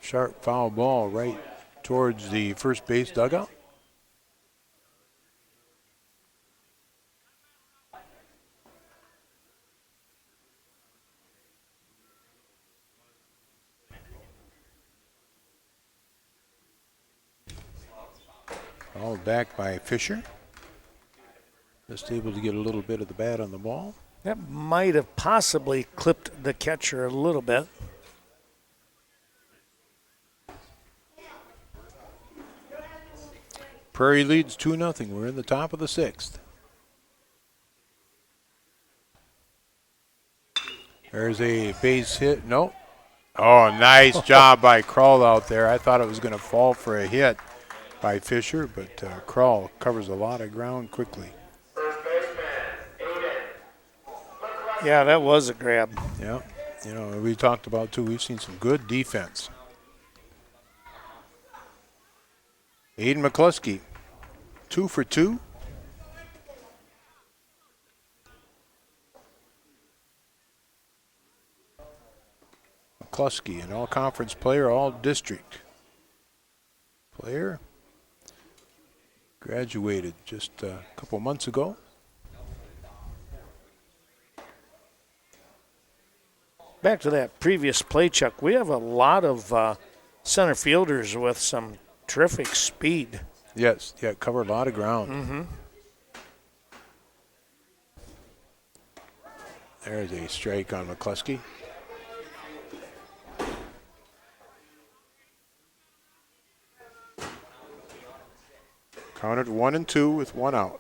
S2: Sharp foul ball right towards the first base dugout. All back by Fisher. Just able to get a little bit of the bat on the ball.
S1: That might have possibly clipped the catcher a little bit.
S2: Prairie leads 2-0. We're in the top of the 6th. There's a base hit. Nope. Oh, nice job by Krull out there. I thought it was going to fall for a hit by Fisher, but Krull covers a lot of ground quickly.
S3: First baseman, Aiden.
S1: Yeah, that was a grab.
S2: Yeah. You know, we talked about, too, we've seen some good defense. Aiden Mccluskey, 2 for 2. McCluskey, an all-conference player, all-district player. Graduated just a couple months ago.
S1: Back to that previous play, Chuck, we have a lot of center fielders with some terrific speed.
S2: Yes, yeah, covered a lot of ground.
S1: Mm-hmm.
S2: There's a strike on McCluskey. Counted 1-2 with 1 out.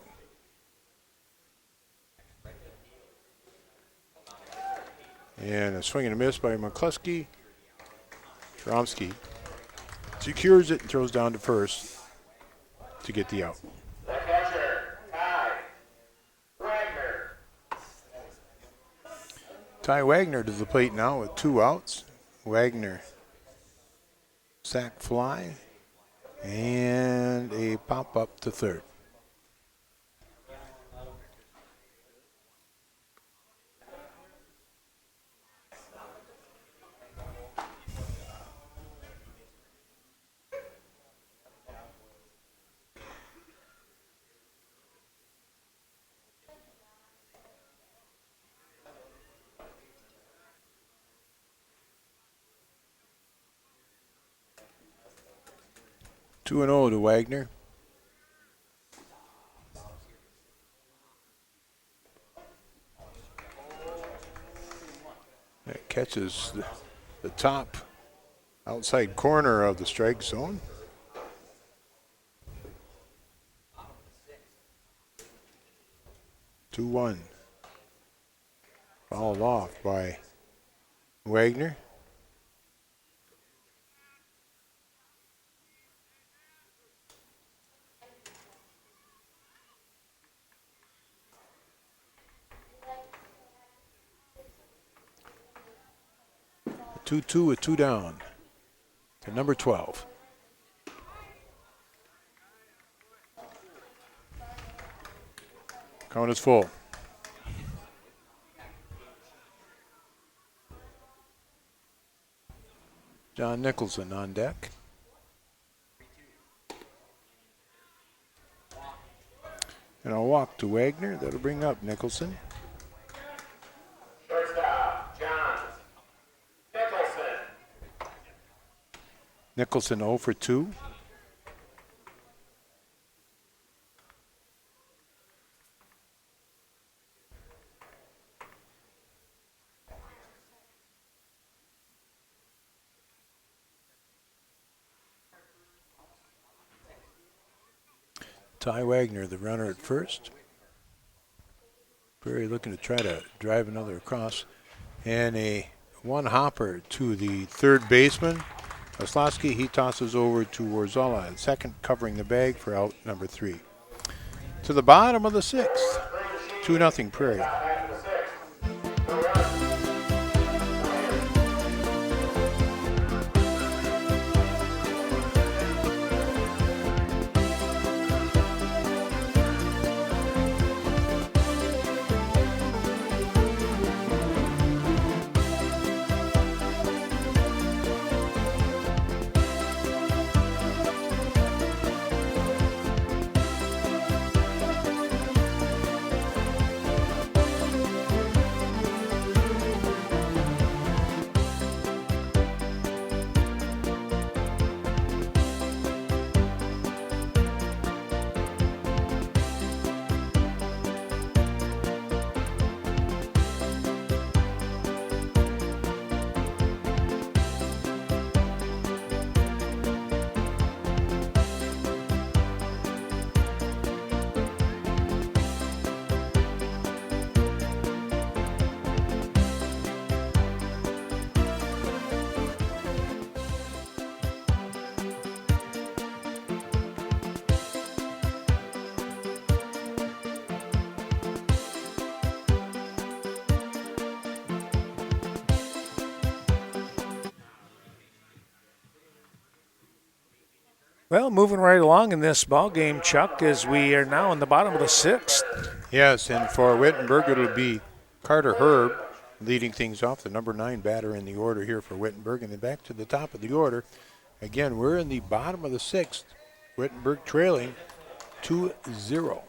S2: And a swing and a miss by McCluskey. Tromsky secures it and throws down to first to get the out.
S3: The catcher, Ty Wagner.
S2: Ty Wagner to the plate now with 2 outs. Wagner sac fly and a pop up to third. Two and 0 to Wagner. That catches the top outside corner of the strike zone. Two 2-1. Fouled off by Wagner. A 2-2 with 2 down to number 12. Count is full. John Nicholson on deck. And I'll walk to Wagner. That'll bring up Nicholson.
S3: Shortstop, Johns. Nicholson.
S2: Nicholson 0 for 2. Ty Wagner, the runner at first. Prairie looking to try to drive another across. And a one hopper to the third baseman. Oslowski, he tosses over to Warzala at second, covering the bag for out number 3. To the bottom of the 6th. 2-0 Prairie.
S1: Well, moving right along in this ball game, Chuck, as we are now in the bottom of the 6th.
S2: Yes, and for Wittenberg, it'll be Carter Herb leading things off, the number 9 batter in the order here for Wittenberg. And then back to the top of the order. Again, we're in the bottom of the 6th. Wittenberg trailing 2-0.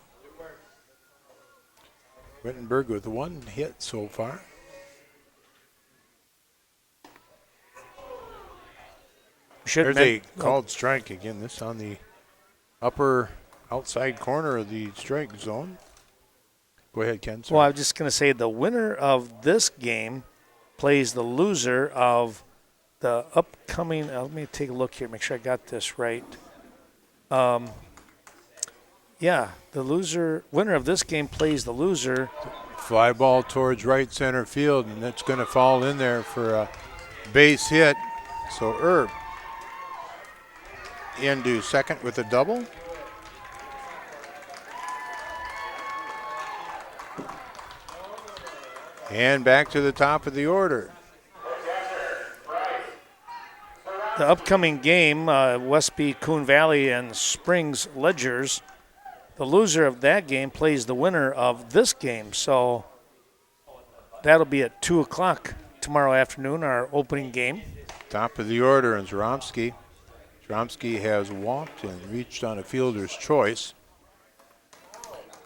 S2: Wittenberg with 1 hit so far. There's a called strike again. This on the upper outside corner of the strike zone. Go ahead, Ken. Sorry.
S1: Well, I was just going to say the winner of this game plays the loser of the upcoming. Let me take a look here, make sure I got this right. Yeah, the winner of this game plays the loser.
S2: Fly ball towards right center field, and that's going to fall in there for a base hit. So Herb into second with a double. And back to the top of the order.
S1: The upcoming game, Westby, Coon Valley, and Springs Ledgers. The loser of that game plays the winner of this game. So that'll be at 2 o'clock tomorrow afternoon, our opening game.
S2: Top of the order is Zromsky. Zromsky has walked and reached on a fielder's choice.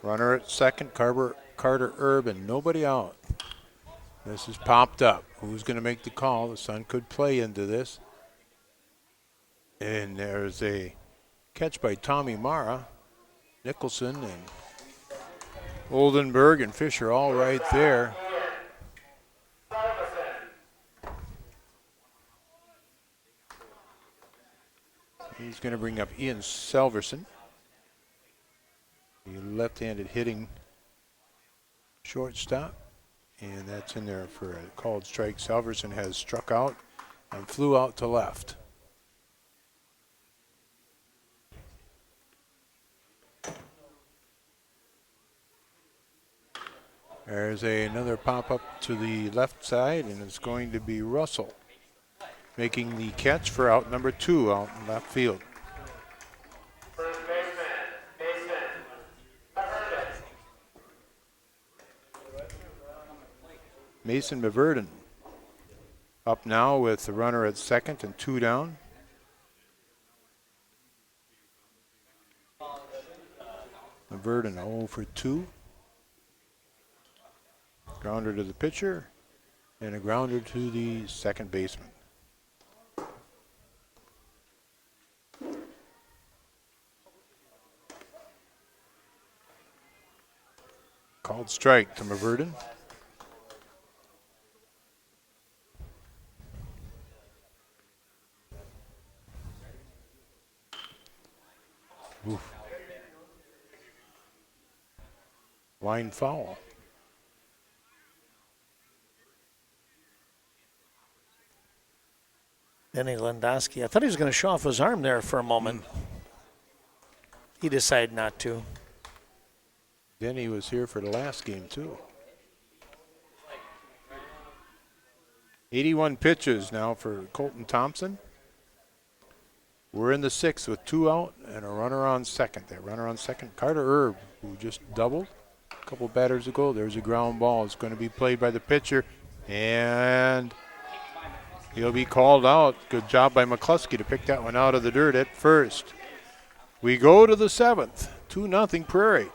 S2: Runner at second, Carter Herb, and nobody out. This has popped up. Who's going to make the call? The sun could play into this. And there's a catch by Tommy Mara. Nicholson and Oldenburg and Fisher all right there. He's going to bring up Ian Selverson. The left-handed hitting shortstop. And that's in there for a called strike. Selverson has struck out and flew out to left. There's another pop-up to the left side, and it's going to be Russell making the catch for out number 2 out in left field.
S3: First baseman,
S2: Mason Beverden up now with the runner at second and 2 down. Beverden 0 for 2. Grounder to the pitcher and a grounder to the second baseman. Called strike to Beverden. Oof. Line foul.
S1: Denny Lendowski. I thought he was going to show off his arm there for a moment. He decided not to.
S2: Denny was here for the last game, too. 81 pitches now for Colton Thompson. We're in the 6th with 2 out and a runner on second. That runner on second, Carter Herb, who just doubled a couple batters ago. There's a ground ball. It's going to be played by the pitcher, and he'll be called out. Good job by McCluskey to pick that one out of the dirt at first. We go to the 7th, 2-0 Prairie.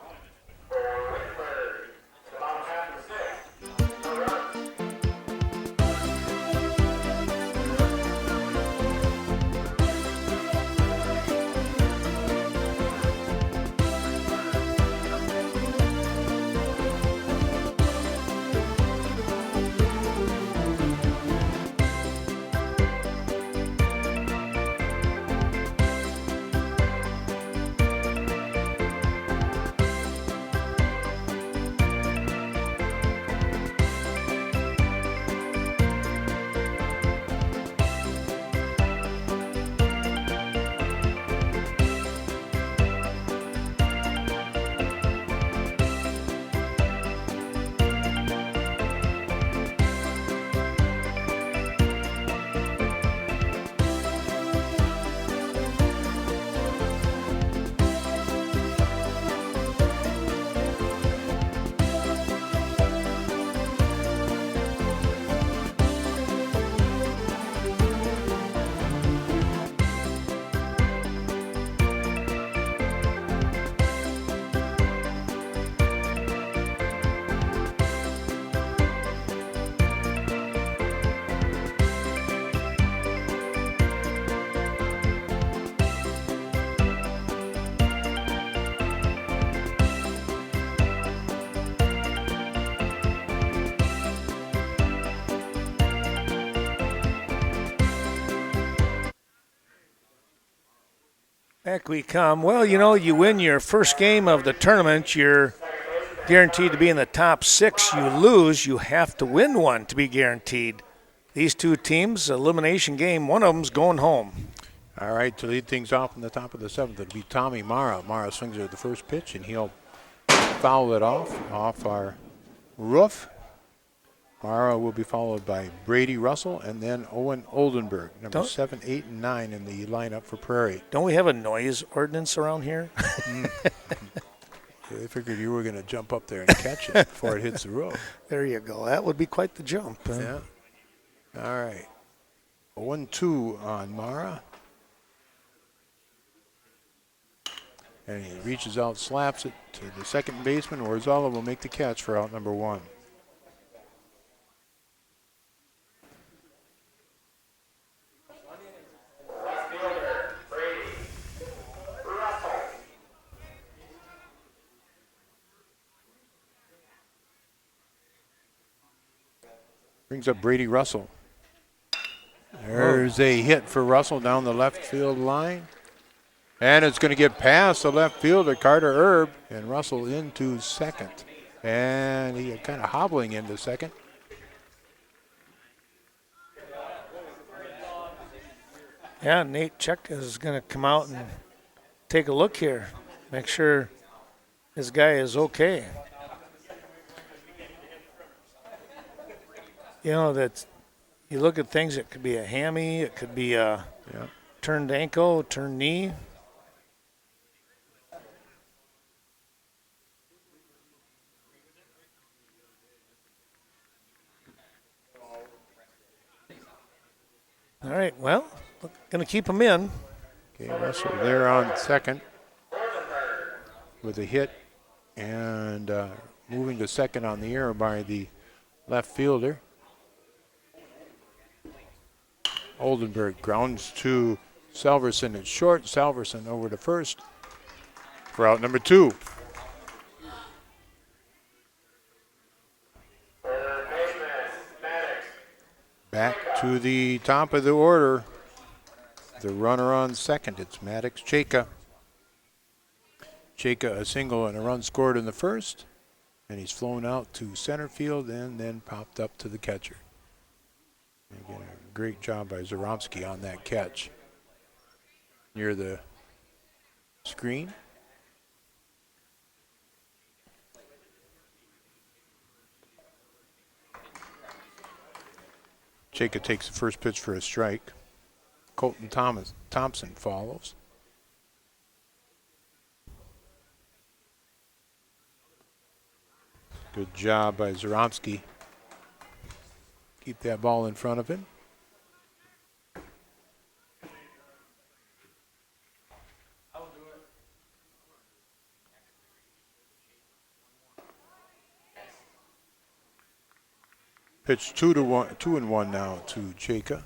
S1: Back we come. Well, you know, you win your first game of the tournament, you're guaranteed to be in the top 6. You lose, you have to win one to be guaranteed. These two teams, elimination game, one of them's going home.
S2: All right, to lead things off in the top of the 7th, it'll be Tommy Mara. Mara swings at the first pitch, and he'll foul it off our roof. Mara will be followed by Brady Russell and then Owen Oldenburg, number 7, 8, and 9 in the lineup for Prairie.
S1: Don't we have a noise ordinance around here?
S2: They figured you were going to jump up there and catch it before it hits the roof.
S1: There you go. That would be quite the jump.
S2: Yeah. All right. 1-2 on Mara. And he reaches out, slaps it to the second baseman. Orzala will make the catch for out number 1.
S3: Left fielder, Brady Russell.
S2: Brings up Brady Russell. There's a hit for Russell down the left field line. And it's going to get past the left fielder, Carter Erb, and Russell into second. And he kind of hobbling into second.
S1: Yeah, Nate Check is going to come out and take a look here. Make sure his guy is okay. You know, that you look at things, it could be a hammy, it could be a turned ankle, turned knee. All right, well, going to keep him in.
S2: Okay, Russell there on second with a hit and moving to second on the air by the left fielder. Oldenburg grounds to Salverson at short. Salverson over to first for out number 2. Back to the top of the order. The runner on second, it's Maddox Cheka. Cheka a single and a run scored in the first, and he's flown out to center field and then popped up to the catcher. Again, a great job by Zaromsky on that catch near the screen. Cheka takes the first pitch for a strike. Colton Thompson follows. Good job by Zaromsky. Keep that ball in front of him. Pitch 2-1 now to Cheka.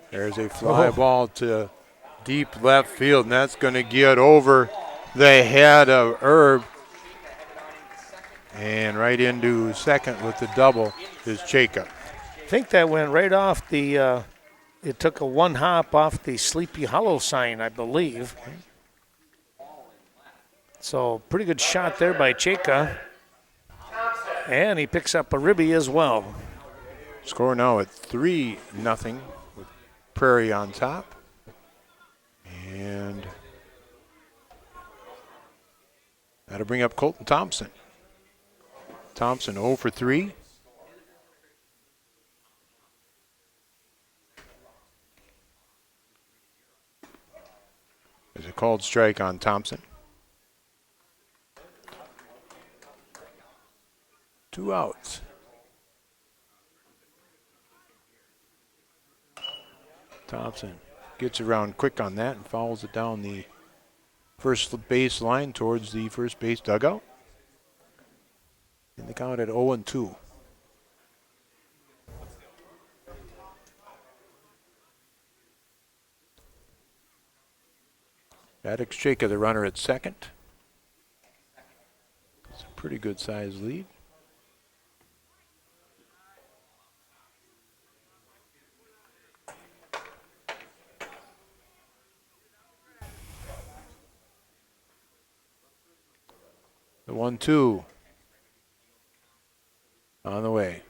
S2: There's a fly ball to deep left field, and that's going to get over the head of Erb. And right into second with the double is Cheka.
S1: I think that went right off the, it took a one hop off the Sleepy Hollow sign, I believe. So pretty good shot there by Cheka. And he picks up a ribby as well.
S2: Score now at 3-0 with Prairie on top. And that'll bring up Colton Thompson. Thompson 0 for 3. There's a called strike on Thompson. 2 outs. Thompson gets around quick on that and fouls it down the first base line towards the first base dugout. And the count at 0-2. Maddox Cheka, the runner at second. It's a pretty good sized lead. 2. On the way.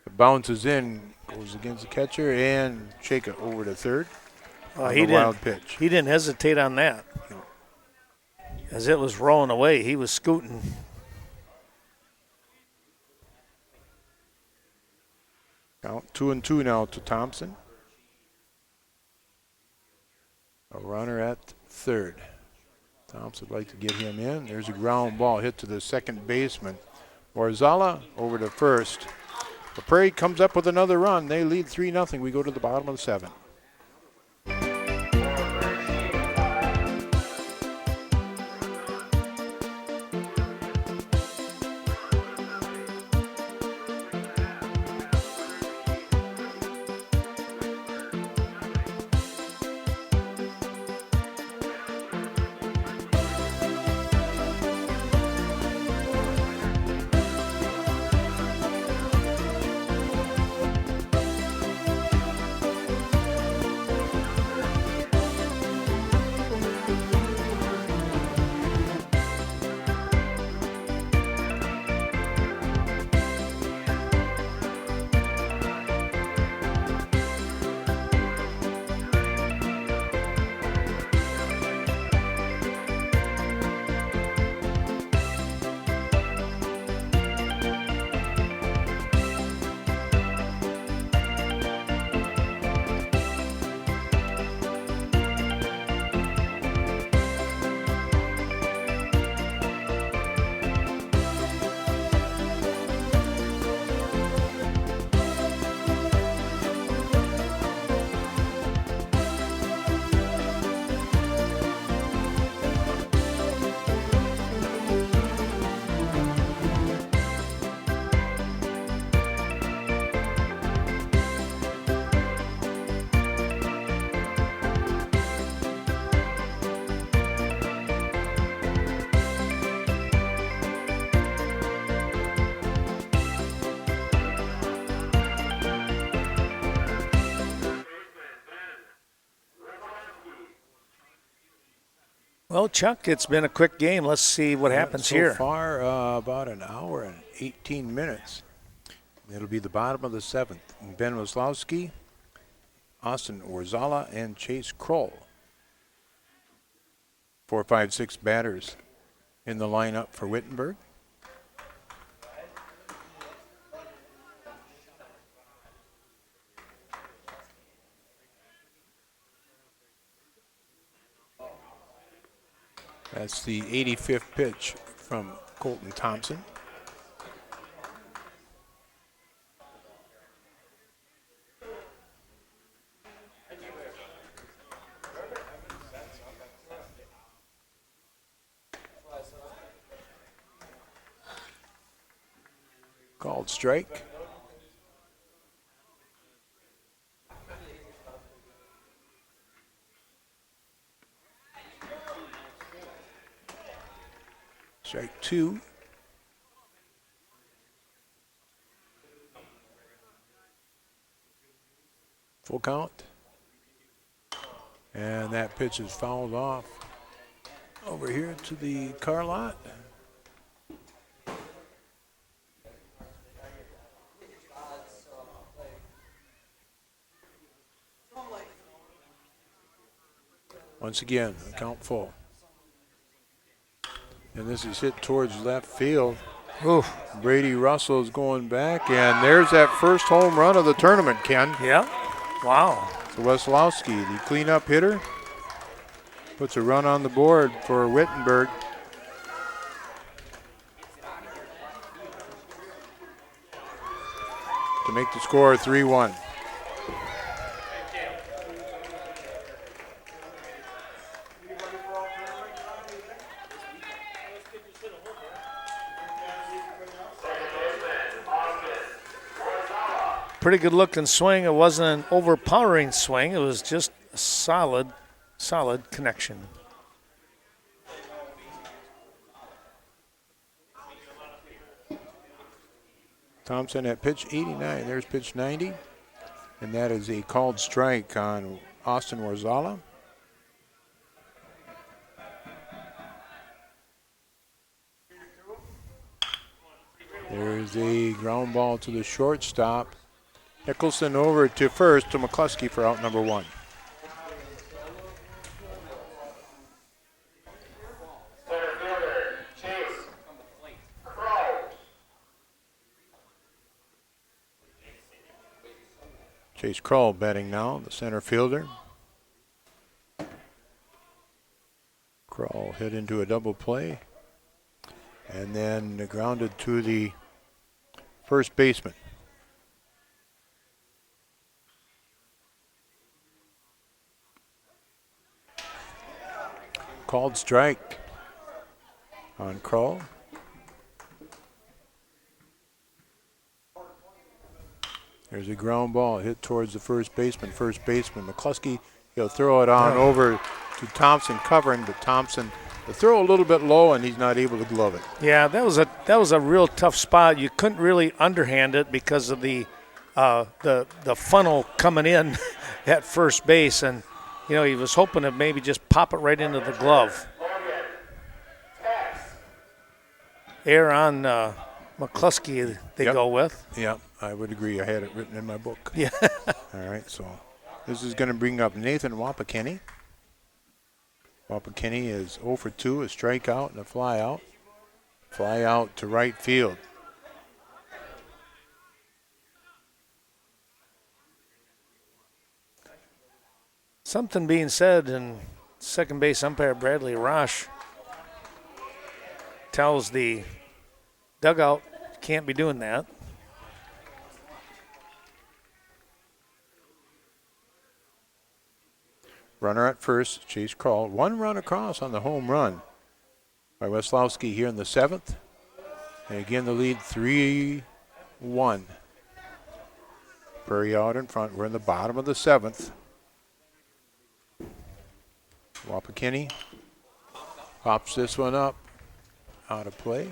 S2: It bounces in, goes against the catcher, and shake it over to third.
S1: He
S2: wild pitch.
S1: He didn't hesitate on that.
S2: No.
S1: As it was rolling away, he was scooting.
S2: Count 2-2 now to Thompson. A runner at third. Thompson would like to get him in. There's a ground ball hit to the second baseman. Orzala over to first. The Prairie comes up with another run. They lead 3-0. We go to the bottom of the 7th.
S1: Well, Chuck, it's been a quick game. Let's see what happens here.
S2: So far, about an hour and 18 minutes. It'll be the bottom of the 7th. Ben Waslowski, Austin Orzala, and Chase Kroll. 4, 5, 6 batters in the lineup for Wittenberg. That's the 85th pitch from Colton Thompson. Called strike. Strike 2. Full count. And that pitch is fouled off over here to the car lot. Once again, the count full. And this is hit towards left field.
S1: Oof.
S2: Brady Russell is going back, and there's that first home run of the tournament, Ken.
S1: Yeah. Wow.
S2: So Waslowski, the cleanup hitter, puts a run on the board for Wittenberg. To make the score 3-1.
S1: Pretty good looking swing. It wasn't an overpowering swing. It was just a solid connection.
S2: Thompson at pitch 89. There's pitch 90. And that is a called strike on Austin Orzala. There's a ground ball to the shortstop. Nicholson over to first to Mccluskey for out number 1.
S3: Center fielder, Chase. Crow.
S2: Chase Kroll batting now, the center fielder. Kroll hit into a double play. And then grounded to the first baseman. Called strike on Kroll. There's a ground ball hit towards the first baseman. First baseman Mccluskey, he'll throw it on over to Thompson covering, but Thompson, the throw a little bit low and he's not able to glove it.
S1: Yeah, that was a real tough spot. You couldn't really underhand it because of the funnel coming in at first base, and he was hoping to maybe just pop it right into the glove. Air on Mccluskey they
S2: Yep.
S1: go with.
S2: Yeah, I would agree. I had it written in my book.
S1: Yeah.
S2: All right, so this is going to bring up Nathan Wapakini. Wapakini is 0 for 2, a strikeout and a fly out. Fly out to right field.
S1: Something being said, and second base umpire Bradley Rosh tells the dugout can't be doing that.
S2: Runner at first, Chase Kroll. 1 run across on the home run by Weslowski here in the 7th. And again, the lead 3-1. Prairie out in front. We're in the bottom of the 7th. Wapakini pops this one up. Out of play.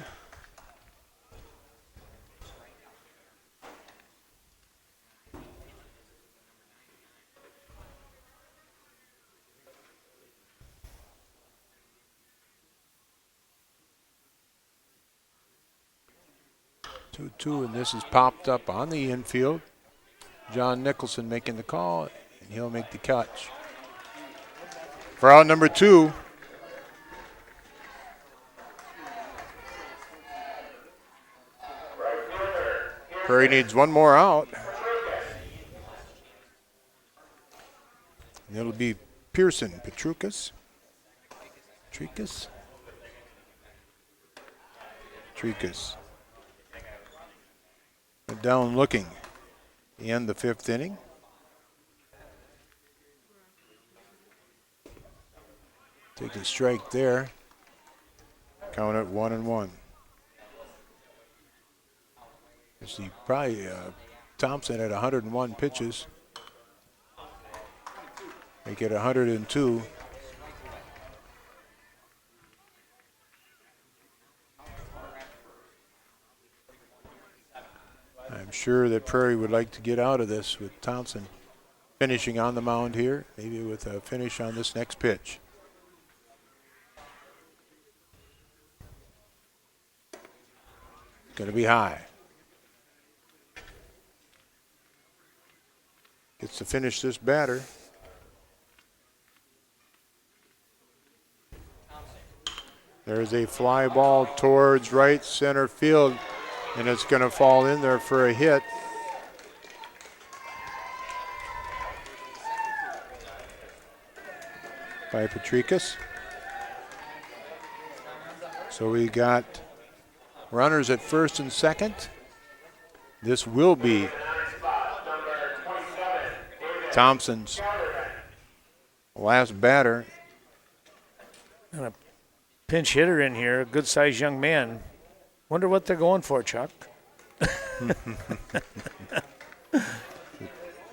S2: Two, and this is popped up on the infield. John Nicholson making the call, and he'll make the catch. For out number 2, Prairie needs one more out. And it'll be Pearson, Petrukas. Trekus. Down looking. In the 5th inning. Take a strike there. Count it 1-1. You see, probably Thompson at 101 pitches. Make it 102. I'm sure that Prairie would like to get out of this with Thompson finishing on the mound here, maybe with a finish on this next pitch. Going to be high. Gets to finish this batter. There's a fly ball towards right center field, and it's going to fall in there for a hit. By Petrukas. So we got runners at first and second. This will be Thompson's last batter.
S1: And a pinch hitter in here, a good-sized young man. Wonder what they're going for, Chuck.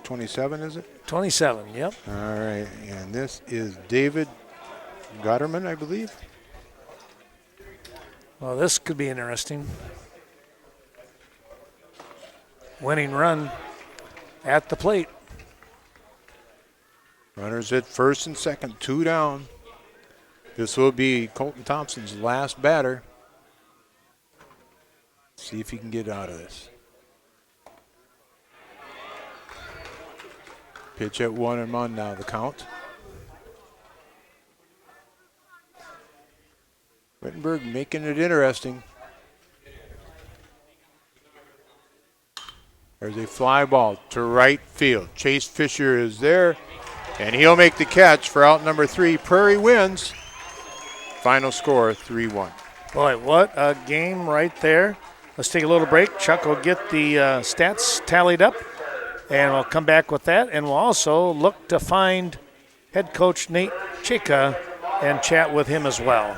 S2: 27, is it?
S1: 27, yep.
S2: All right, and this is David Gotterman, I believe.
S1: Well, this could be interesting. Winning run at the plate.
S2: Runners at first and second, 2 down. This will be Colton Thompson's last batter. See if he can get out of this. Pitch at 1-1 now, the count. Wittenberg making it interesting. There's a fly ball to right field. Chase Fisher is there, and he'll make the catch for out number 3. Prairie wins. Final score 3-1.
S1: Boy, what a game right there. Let's take a little break. Chuck will get the stats tallied up, and we'll come back with that. And we'll also look to find head coach Nate Chika and chat with him as well.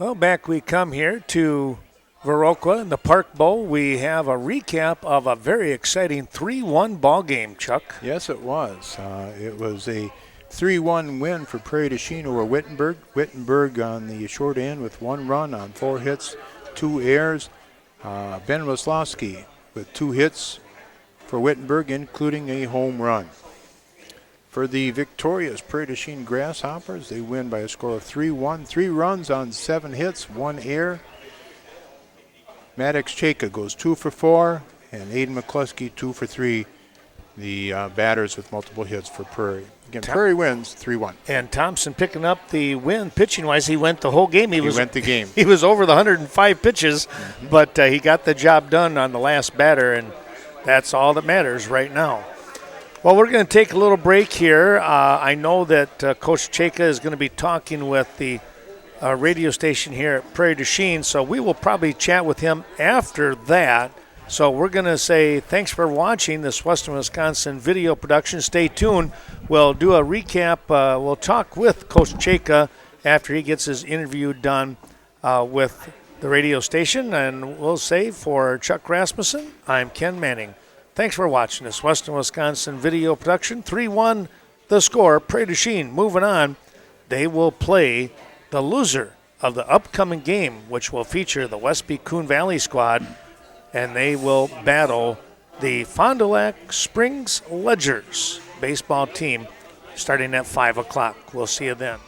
S1: Well, back we come here to Viroqua in the Park Bowl. We have a recap of a very exciting 3-1 ball game, Chuck.
S2: Yes, it was. It was a 3-1 win for Prairie du Chien over Wittenberg. Wittenberg on the short end with 1 run on 4 hits, 2 errors. Ben Waslowski with 2 hits for Wittenberg, including a home run. For the victorious Prairie du Chien Grasshoppers, they win by a score of 3-1. 3 runs on 7 hits, 1 error. Maddox Chaka goes 2 for 4, and Aiden Mccluskey 2 for 3. The batters with multiple hits for Prairie. Again, Prairie wins 3-1.
S1: And Thompson picking up the win pitching-wise. He went the whole game.
S2: He went the game.
S1: He was over the 105 pitches, but he got the job done on the last batter, and that's all that matters right now. Well, we're going to take a little break here. I know that Coach Chaka is going to be talking with the radio station here at Prairie du Chien, so we will probably chat with him after that. So we're going to say thanks for watching this Western Wisconsin video production. Stay tuned. We'll do a recap. We'll talk with Coach Chaka after he gets his interview done with the radio station. And we'll say for Chuck Rasmussen, I'm Ken Manning. Thanks for watching this Western Wisconsin video production. 3-1 the score. Prairie Chien moving on. They will play the loser of the upcoming game, which will feature the Lesbi Coon Valley squad, and they will battle the Fond du Lac Springs Ledgers baseball team starting at 5 o'clock. We'll see you then.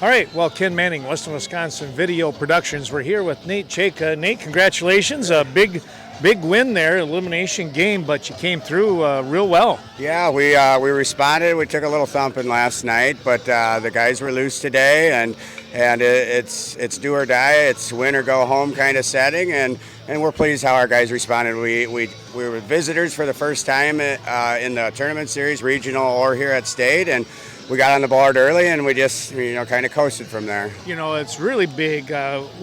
S1: All right, well, Ken Manning, Western Wisconsin Video Productions. We're here with Nate Chayka. Nate, congratulations. A big win there, elimination game, but you came through real well.
S5: Yeah, we responded. We took a little thumping last night, but the guys were loose today, and it's do or die. It's win or go home kind of setting, and we're pleased how our guys responded. We were visitors for the first time in the tournament series, regional or here at state, and we got on the board early, and we just, kind of coasted from there.
S1: It's really big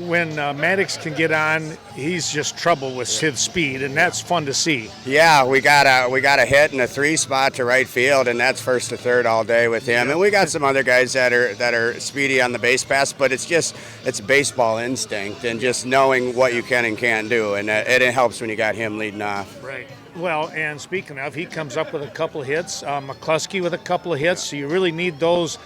S1: when Maddox can get on. He's just trouble with his speed, and that's fun to see.
S5: Yeah, we got a hit in a 3 spot to right field, and that's first to third all day with him. And we got some other guys that are speedy on the base pass, but it's baseball instinct and just knowing what you can and can't do, and it helps when you got him leading off.
S1: Right. Well, and speaking of, he comes up with a couple of hits, Mccluskey with a couple of hits, so you really need those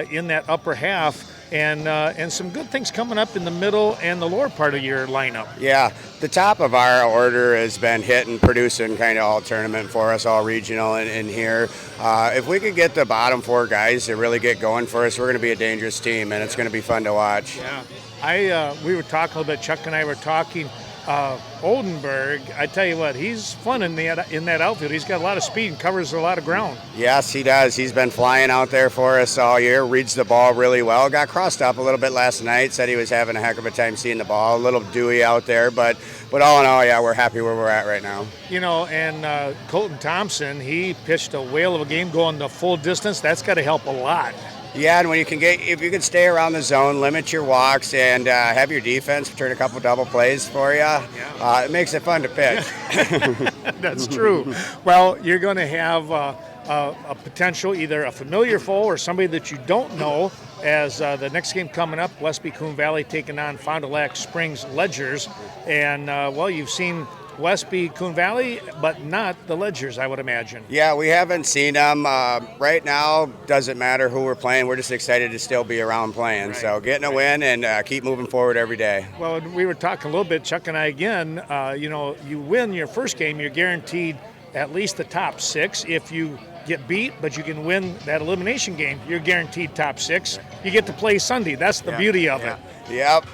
S1: in that upper half, and some good things coming up in the middle and the lower part of your lineup.
S5: Yeah, the top of our order has been hitting, producing kind of all tournament for us, all regional and here. If we could get the bottom 4 guys to really get going for us, we're going to be a dangerous team, and it's going to be fun to watch.
S1: Yeah, we were talking a little bit, Chuck and I were talking. Oldenburg, I tell you what, he's fun in that outfield. He's got a lot of speed and covers a lot of ground.
S5: Yes, he does. He's been flying out there for us all year, reads the ball really well. Got crossed up a little bit last night, said he was having a heck of a time seeing the ball. A little dewy out there, but all in all, yeah, we're happy where we're at right now.
S1: And Colton Thompson, he pitched a whale of a game going the full distance. That's got to help a lot.
S5: Yeah, and when if you can stay around the zone, limit your walks, and have your defense turn a couple double plays for you, it makes it fun to pitch.
S1: That's true. Well, you're going to have a potential, either a familiar foe or somebody that you don't know, as the next game coming up, Lesbi Coon Valley taking on Fond du Lac Springs Ledgers. And, you've seen Lesbi Coon Valley, but not the Ledgers, I would imagine.
S5: Yeah, we haven't seen them. Right now, doesn't matter who we're playing. We're just excited to still be around playing. Right. So getting a win and keep moving forward every day.
S1: Well, we were talking a little bit, Chuck and I, again, you win your first game, you're guaranteed at least the top 6. If you get beat, but you can win that elimination game. You're guaranteed top 6. You get to play Sunday. That's the beauty of it.
S5: Yep,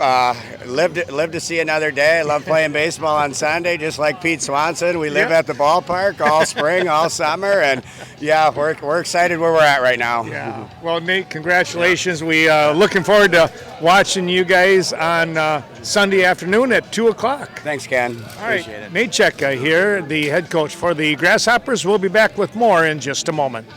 S5: live to see another day. I love playing baseball on Sunday, just like Pete Swanson. We live at the ballpark all spring, all summer, and yeah, we're excited where we're at right now.
S1: Yeah. Well, Nate, congratulations. We looking forward to watching you guys on Sunday afternoon at 2 o'clock.
S5: Thanks, Ken.
S1: All right,
S5: Appreciate it.
S1: Nate Cheka here, the head coach for the Grasshoppers. We'll be back with more in just a moment.